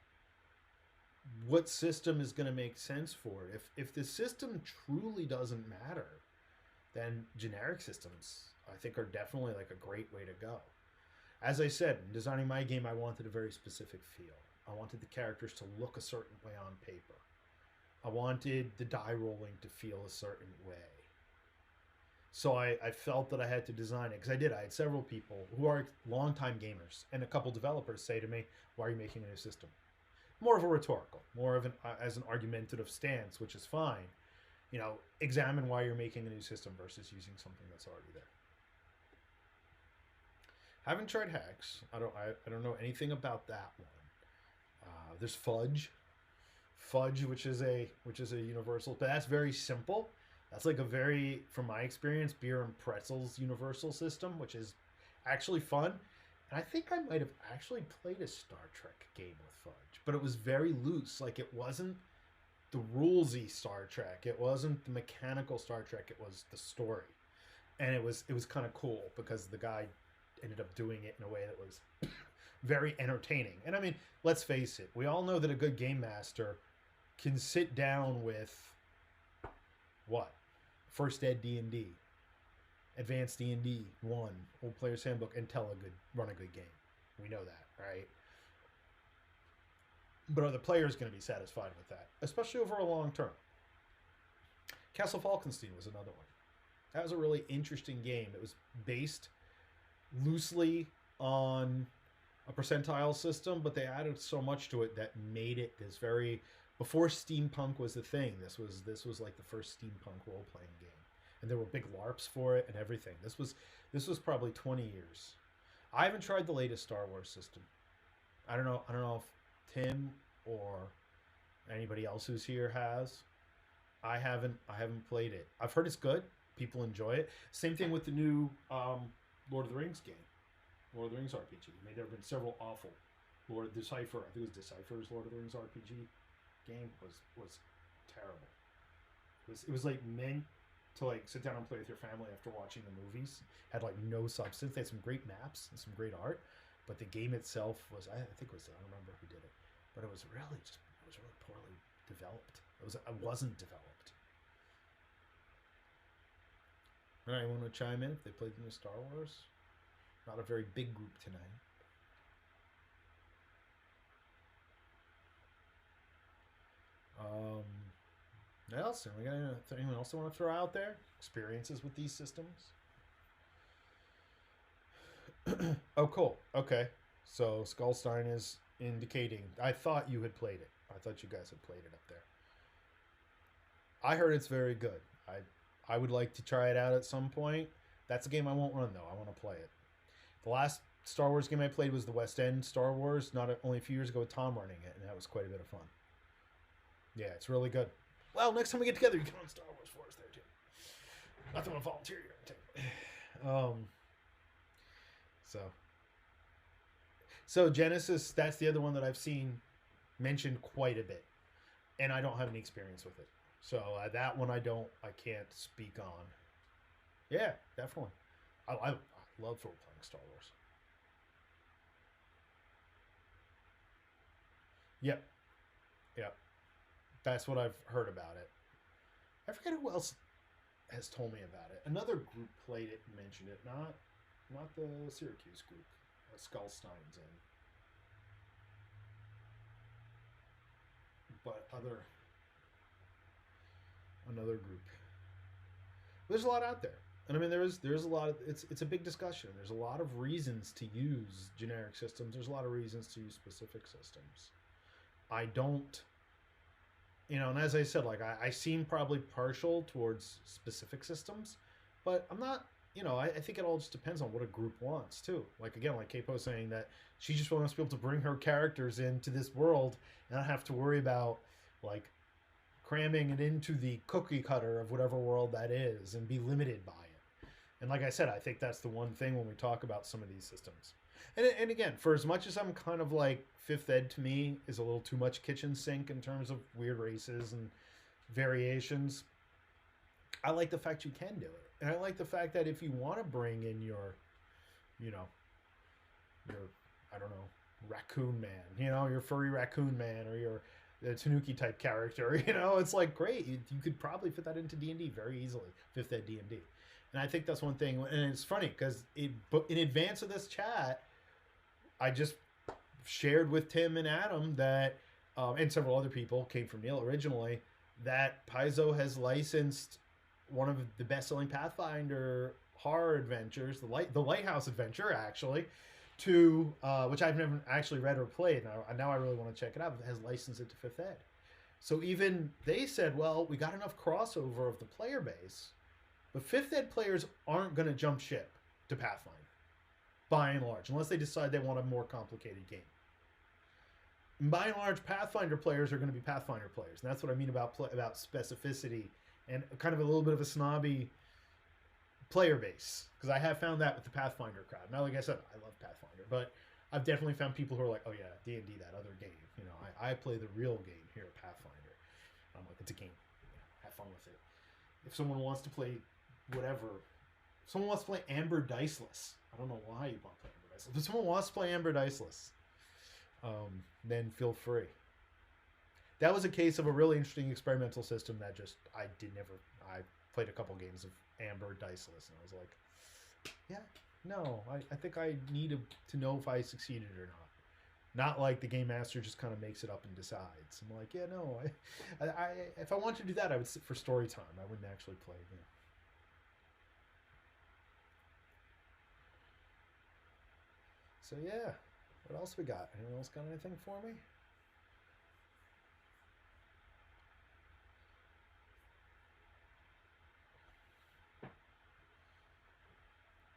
What system is going to make sense for it? If the system truly doesn't matter, then generic systems, I think, are definitely like a great way to go. As I said, in designing my game, I wanted a very specific feel. I wanted the characters to look a certain way on paper. I wanted the die rolling to feel a certain way. So I felt that I had to design it, because I did. I had several people who are longtime gamers and a couple developers say to me, why are you making a new system? More of a rhetorical, more of as an argumentative stance, which is fine. Examine why you're making a new system versus using something that's already there. Haven't tried Hex. I don't know anything about that one. There's Fudge, which is a universal, but that's very simple. That's like a very, from my experience, beer and pretzels universal system, which is actually fun. And I think I might have actually played a Star Trek game with Fudge, but it was very loose. Like, it wasn't the rulesy Star Trek. It wasn't the mechanical Star Trek. It was the story. And it was kind of cool because the guy ended up doing it in a way that was very entertaining. And I mean, let's face it, we all know that a good game master can sit down with what? First Ed D&D, Advanced D&D 1, Old Player's Handbook, and run a good game. We know that, right? But are the players going to be satisfied with that? Especially over a long term. Castle Falconstein was another one. That was a really interesting game. It was based loosely on a percentile system, but they added so much to it that made it this very... Before steampunk was the thing, this was like the first steampunk role-playing game. And there were big LARPs for it and everything. This was probably 20 years. I haven't tried the latest Star Wars system. I don't know if Tim or anybody else who's here has. I haven't played it. I've heard it's good. People enjoy it. Same thing with the new Lord of the Rings game. Lord of the Rings RPG. There have been several awful. Decipher, I think it was Decipher's Lord of the Rings RPG game was terrible. It was like meant to like sit down and play with your family after watching the movies. Had like no substance. They had some great maps and some great art, but the game itself was, I think it was, I don't remember who did it, but it was really poorly developed. It wasn't developed. All right, anyone want to chime in if they played the new Star Wars? Not a very big group tonight. What else? Anyone else want to throw out there? Experiences with these systems? Oh, cool. Okay. So Skullstein is indicating. I thought you had played it. I thought you guys had played it up there. I heard it's very good. I would like to try it out at some point. That's a game I won't run, though. I want to play it. The last Star Wars game I played was the West End Star Wars, only a few years ago with Tom running it, and that was quite a bit of fun. Yeah, it's really good. Well, next time we get together, you can run Star Wars for us there, too. Not that I want to volunteer here. So Genesis, that's the other one that I've seen mentioned quite a bit, and I don't have any experience with it. So that one I can't speak on. Yeah, definitely. I love role-playing Star Wars. Yep. That's what I've heard about it. I forget who else has told me about it. Another group played it and mentioned it. Not the Syracuse group. Skullstein's in. But another group. There's a lot out there. And I mean, there's a lot of, it's a big discussion. There's a lot of reasons to use generic systems. There's a lot of reasons to use specific systems. I don't, and as I said, like I seem probably partial towards specific systems, but I'm not, I think it all just depends on what a group wants too. Like again, like Capo saying that she just wants to be able to bring her characters into this world and not have to worry about like cramming it into the cookie cutter of whatever world that is and be limited by it. And like I said, I think that's the one thing when we talk about some of these systems. And again, for as much as I'm kind of like fifth ed to me is a little too much kitchen sink in terms of weird races and variations, I like the fact you can do it. And I like the fact that if you want to bring in your, you know, your, I don't know, raccoon man, you know, your furry raccoon man, or your the Tanuki type character, you know, it's like great. You could probably fit that into D&D very easily, fifth ed D&D. And I think that's one thing. And it's funny because in advance of this chat, I just shared with Tim and Adam that, and several other people, came from Neil originally, that Paizo has licensed one of the best-selling Pathfinder horror adventures, the Lighthouse Adventure, actually, to which I've never actually read or played. Now I really want to check it out. It has licensed it to fifth ed. So even they said, well, we got enough crossover of the player base, but fifth ed players aren't going to jump ship to Pathfinder, by and large, unless they decide they want a more complicated game. And by and large, Pathfinder players are going to be Pathfinder players. And that's what I mean about specificity and kind of a little bit of a snobby player base. Because I have found that with the Pathfinder crowd. Now, like I said, I love Pathfinder, but I've definitely found people who are like, oh yeah, D&D, that other game. You know, I play the real game here at Pathfinder. I'm like, it's a game. You know, have fun with it. If someone wants to play whatever, if someone wants to play Amber Diceless, I don't know why you want to play Amber Diceless, but someone wants to play Amber Diceless, then feel free. That was a case of a really interesting experimental system that just I played a couple games of Amber Diceless and I was like, yeah, no, I think I need to know if I succeeded or not. Not like the game master just kind of makes it up and decides. I'm like, yeah, no, I if I wanted to do that, I would sit for story time. I wouldn't actually play. You know. So yeah, what else we got? Anyone else got anything for me?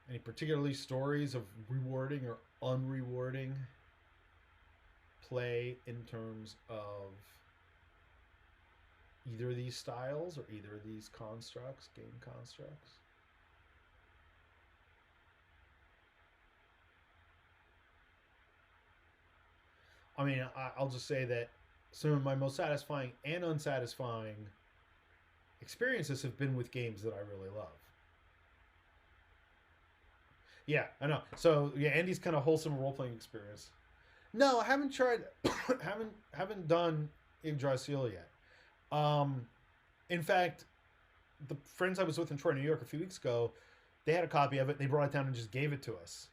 Any particularly stories of rewarding or unrewarding play in terms of either of these styles or either of these constructs, game constructs? I mean, I'll just say that some of my most satisfying and unsatisfying experiences have been with games that I really love. Yeah, I know. So yeah, Andy's kind of wholesome role playing experience. No, I haven't tried. haven't done Yggdrasil yet. In fact, the friends I was with in Troy, New York, a few weeks ago, they had a copy of it. They brought it down and just gave it to us.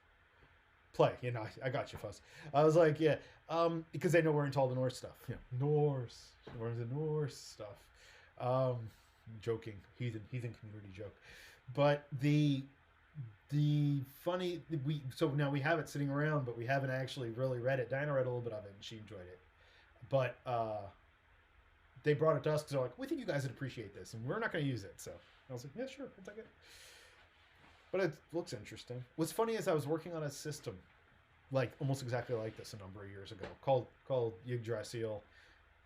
Play, you know. I got you, Fuss. I was like, yeah, because they know we're into all the Norse stuff. Yeah, Norse. We're into Norse stuff. Joking, heathen community joke, but the funny so now we have it sitting around, but we haven't actually really read it. Diana read a little bit of it and she enjoyed it, but they brought it to us because they're like, we think you guys would appreciate this and we're not going to use it. So I was like, yeah, sure, I'll take it. But it looks interesting. What's funny is I was working on a system like almost exactly like this a number of years ago called Yggdrasil,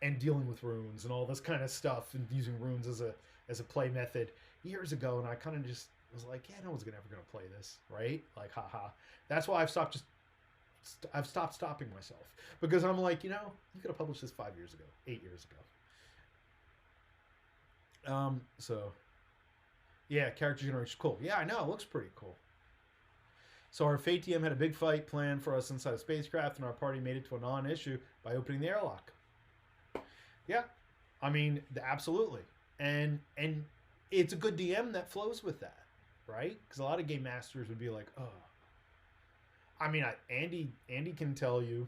and dealing with runes and all this kind of stuff and using runes as a play method years ago, and I kind of just was like, yeah, no one's ever gonna play this, right? Like, haha. That's why I've stopped stopping myself, because I'm like, you know, you could have published this 5 years ago, 8 years ago. So yeah, character generation, cool. Yeah, I know, it looks pretty cool. So our Fate TM had a big fight planned for us inside a spacecraft, and our party made it to a non-issue by opening the airlock. Yeah, I mean, absolutely, and it's a good DM that flows with that. Right? Because a lot of game masters would be like, oh. I mean, Andy can tell you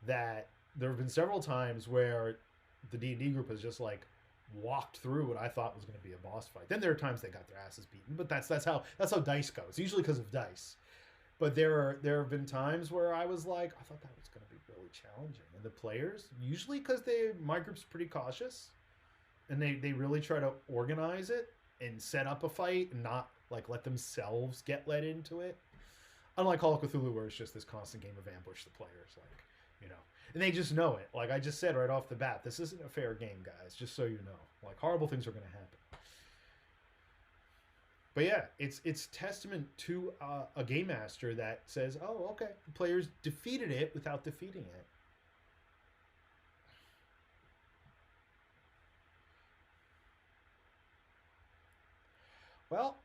that there have been several times where the D&D group has just like walked through what I thought was going to be a boss fight. Then there are times they got their asses beaten, but that's how dice goes. Usually because of dice. But there have been times where I was like, I thought that was going to be really challenging, and the players, usually because my group's pretty cautious, and they really try to organize it and set up a fight and not like let themselves get led into it. Unlike Call of Cthulhu, where it's just this constant game of ambush the players, like, you know. And they just know it. Like I just said right off the bat, this isn't a fair game, guys, just so you know. Like, horrible things are going to happen. But yeah, it's testament to a game master that says, "Oh, okay, the players defeated it without defeating it." Well,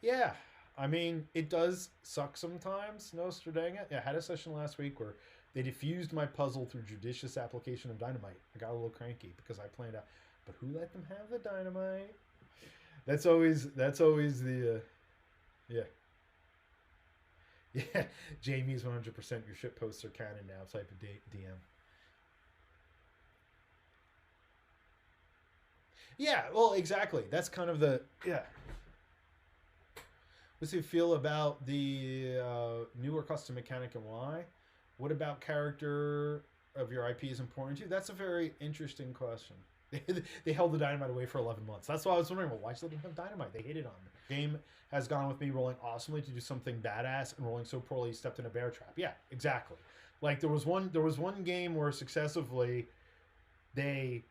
yeah. I mean, it does suck sometimes. No, dang it. Yeah, I had a session last week where they diffused my puzzle through judicious application of dynamite. I got a little cranky because I planned out, but who let them have the dynamite? That's always the yeah. Yeah, Jamie's 100%. Your ship posts are canon now. Type of DM. Yeah, well, exactly. That's kind of the yeah. What's you feel about the newer custom mechanic and why? What about character of your IP is important to you? That's a very interesting question. They held the dynamite away for 11 months. That's why I was wondering, well, why should they have dynamite? They hit it on me. The game has gone with me rolling awesomely to do something badass and rolling so poorly he stepped in a bear trap. Yeah, exactly. Like there was one game where successively they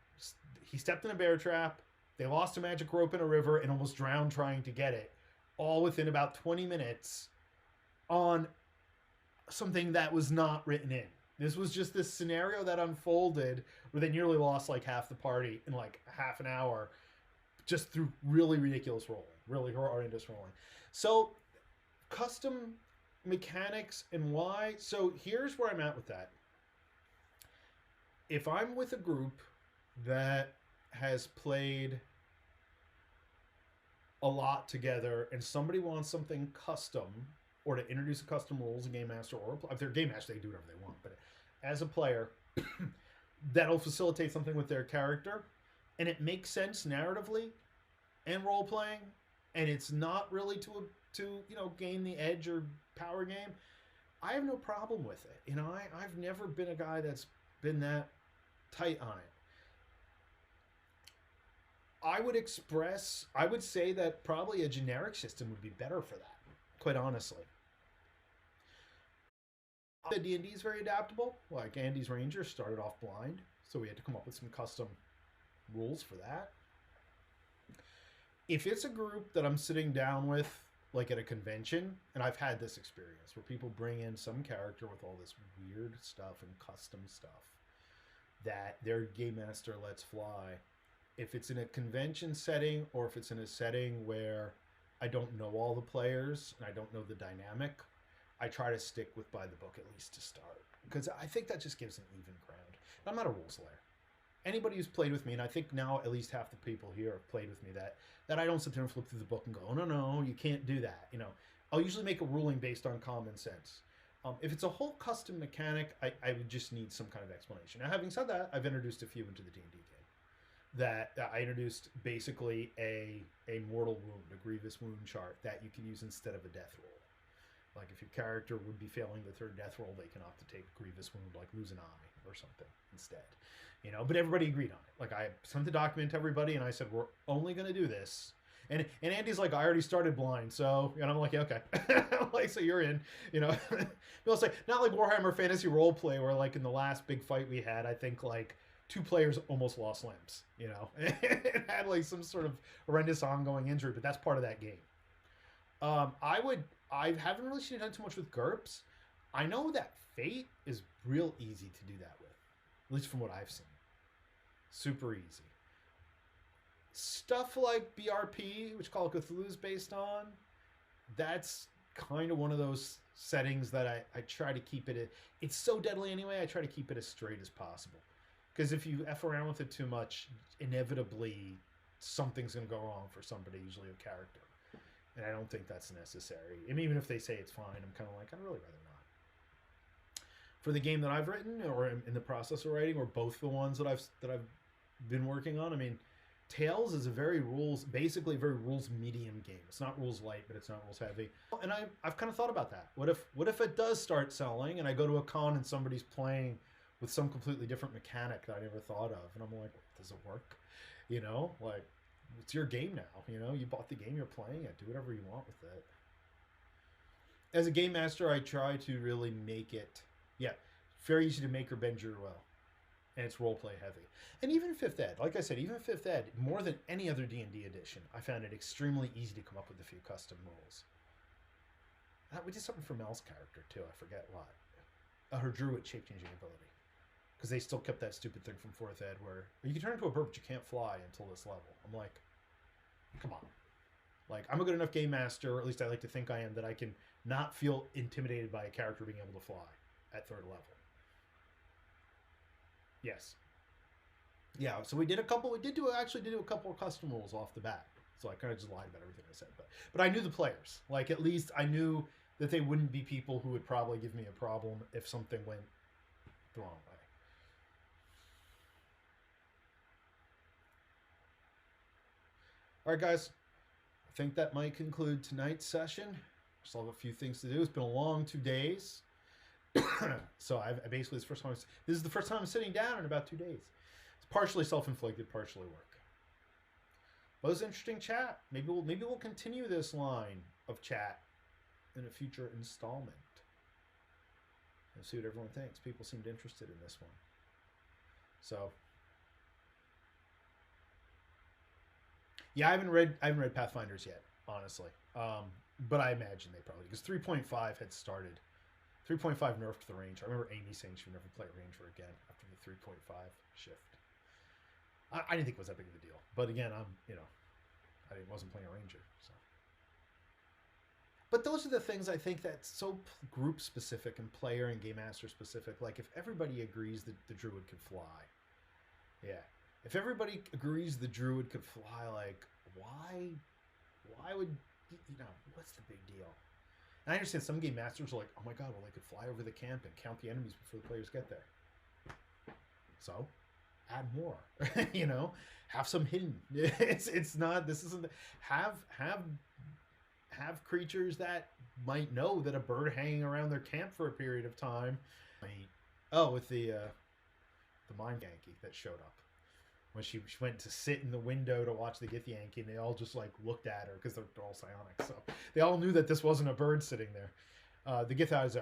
he stepped in a bear trap, they lost a magic rope in a river and almost drowned trying to get it, all within about 20 minutes on something that was not written in. This was just this scenario that unfolded where they nearly lost like half the party in like half an hour just through really ridiculous rolling, really horrendous rolling. So, custom mechanics and why. So, here's where I'm at with that. If I'm with a group that has played a lot together and somebody wants something custom or to introduce a custom rules, a game master, or if they're a game master, they do whatever they want. But as a player, that'll facilitate something with their character, and it makes sense narratively and role playing, and it's not really to gain the edge or power game. I have no problem with it. I've never been a guy that's been that tight on it. I would say that probably a generic system would be better for that, quite honestly. The D&D is very adaptable. Like Andy's Ranger started off blind, so we had to come up with some custom rules for that. If it's a group that I'm sitting down with, like at a convention, and I've had this experience where people bring in some character with all this weird stuff and custom stuff that their game master lets fly. If it's in a convention setting or if it's in a setting where I don't know all the players and I don't know the dynamic, I try to stick with by the book at least to start, because I think that just gives an even ground. And I'm not a rules layer. Anybody who's played with me, and I think now at least half the people here have played with me, that I don't sit there and flip through the book and go, oh, no, you can't do that. I'll usually make a ruling based on common sense. If it's a whole custom mechanic, I would just need some kind of explanation. Now, having said that, I've introduced a few into the D&D game. That I introduced basically a mortal wound, a grievous wound chart that you can use instead of a death roll. Like if your character would be failing the third death roll, they can opt to take a grievous wound, like lose an eye or something instead. But everybody agreed on it. Like I sent the document to everybody, and I said we're only going to do this. And Andy's like, I already started blind, so and I'm like, yeah, okay, like so you're in. People say not like Warhammer Fantasy Roleplay, where like in the last big fight we had, I think like 2 players almost lost limbs. It had like some sort of horrendous ongoing injury, but that's part of that game. I haven't really seen it done too much with GURPS. I know that Fate is real easy to do that with, at least from what I've seen. Super easy. Stuff like BRP, which Call of Cthulhu is based on, that's kind of one of those settings that I try to keep it. It's so deadly anyway, I try to keep it as straight as possible. Because if you F around with it too much, inevitably something's going to go wrong for somebody, usually a character. And I don't think that's necessary. And even if they say it's fine, I'm kind of like, I'd really rather not. For the game that I've written, or in the process of writing, or both the ones that I've been working on, I mean, Tales is basically a very rules medium game. It's not rules light, but it's not rules heavy. And I've kind of thought about that. What if it does start selling, and I go to a con and somebody's playing with some completely different mechanic that I never thought of, and I'm like, does it work? Like, it's your game now. You bought the game, you're playing it. Do whatever you want with it. As a game master, I try to really make it, very easy to make or bend your will. and it's roleplay heavy. And even 5th ed, like I said, even 5th ed, more than any other D&D edition, I found it extremely easy to come up with a few custom rules. We did something for Mel's character too. I forget what. Her druid shape-changing ability, because they still kept that stupid thing from 4th ed where you can turn into a bird but you can't fly until this level. I'm like, come on. Like, I'm a good enough game master, or at least I like to think I am, that I can not feel intimidated by a character being able to fly at 3rd level. Yes. Yeah, so we did actually do a couple of custom rules off the bat. So I kind of just lied about everything I said, but I knew the players. Like, at least I knew that they wouldn't be people who would probably give me a problem if something went the wrong way. All right, guys. I think that might conclude tonight's session. Still have a few things to do. It's been a long 2 days. So I basically, this is the first time I'm sitting down in about 2 days. It's partially self-inflicted, partially work. But it was an interesting chat. Maybe we'll continue this line of chat in a future installment. And see what everyone thinks. People seemed interested in this one. So yeah, I haven't read Pathfinders yet, honestly. But I imagine they probably, because 3.5 had started. 3.5 nerfed the range. I remember Amy saying she would never play Ranger again after the 3.5 shift. I didn't think it was that big of a deal. But again, I wasn't playing a Ranger. So. But those are the things I think that's so group specific and player and game master specific. Like, if everybody agrees that the druid could fly. Yeah. If everybody agrees the druid could fly, like, why would, what's the big deal? And I understand some game masters are like, oh my god, well, they could fly over the camp and count the enemies before the players get there. So, add more. Have some hidden. It's not. This isn't. Have creatures that might know that a bird hanging around their camp for a period of time. With the mind Yankee that showed up when she went to sit in the window to watch the Gith Yankee, and they all just like looked at her because they're all psionic, so they all knew that this wasn't a bird sitting there. The Githarzai,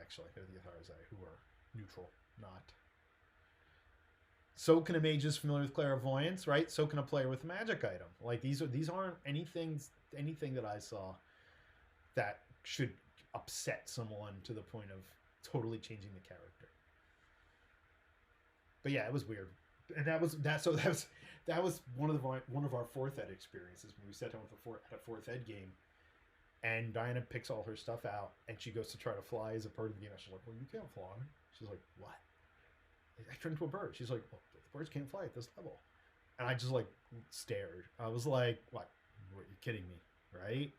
actually, they're the Githarzai, who are neutral, not. So can a mage is familiar with clairvoyance, right? So can a player with a magic item. Like, these aren't anything that I saw that should upset someone to the point of totally changing the character. But yeah, it was weird. And that was one of our 4th ed experiences when we sat down with a 4th ed game, and Diana picks all her stuff out and she goes to try to fly as a part of the game. And she's like, well, you can't fly. She's like, what? I turned into a bird. She's like, well, the birds can't fly at this level. And I just like stared. I was like, what? Are you kidding me? Right?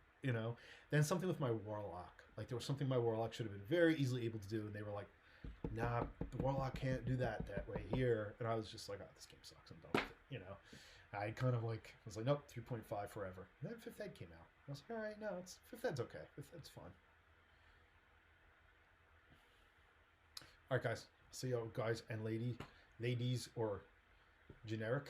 Then something with my warlock. Like, there was something my warlock should have been very easily able to do, and they were like, nah, the warlock can't do that way here. And I was just like, oh, this game sucks. I'm done with it. I kind of like, I was like, nope, 3.5 forever. And then 5th ed came out. I was like, all right, no, 5th ed's okay. 5th ed's fun. All right, guys. See you guys and ladies, or generic.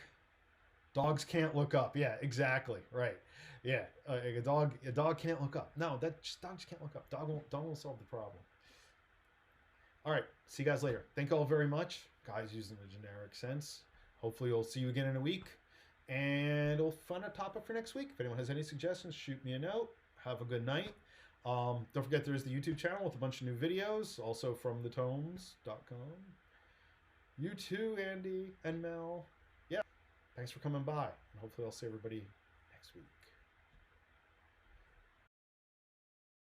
Dogs can't look up. Yeah, exactly. Right. Yeah. A dog can't look up. No, dogs can't look up. Dog won't solve the problem. All right. See you guys later. Thank you all very much. Guys using the generic sense. Hopefully we'll see you again in a week. And we'll find a topic for next week. If anyone has any suggestions, shoot me a note. Have a good night. Don't forget there's the YouTube channel with a bunch of new videos. Also from thetomes.com. You too, Andy and Mel. Yeah. Thanks for coming by. And hopefully I'll see everybody next week.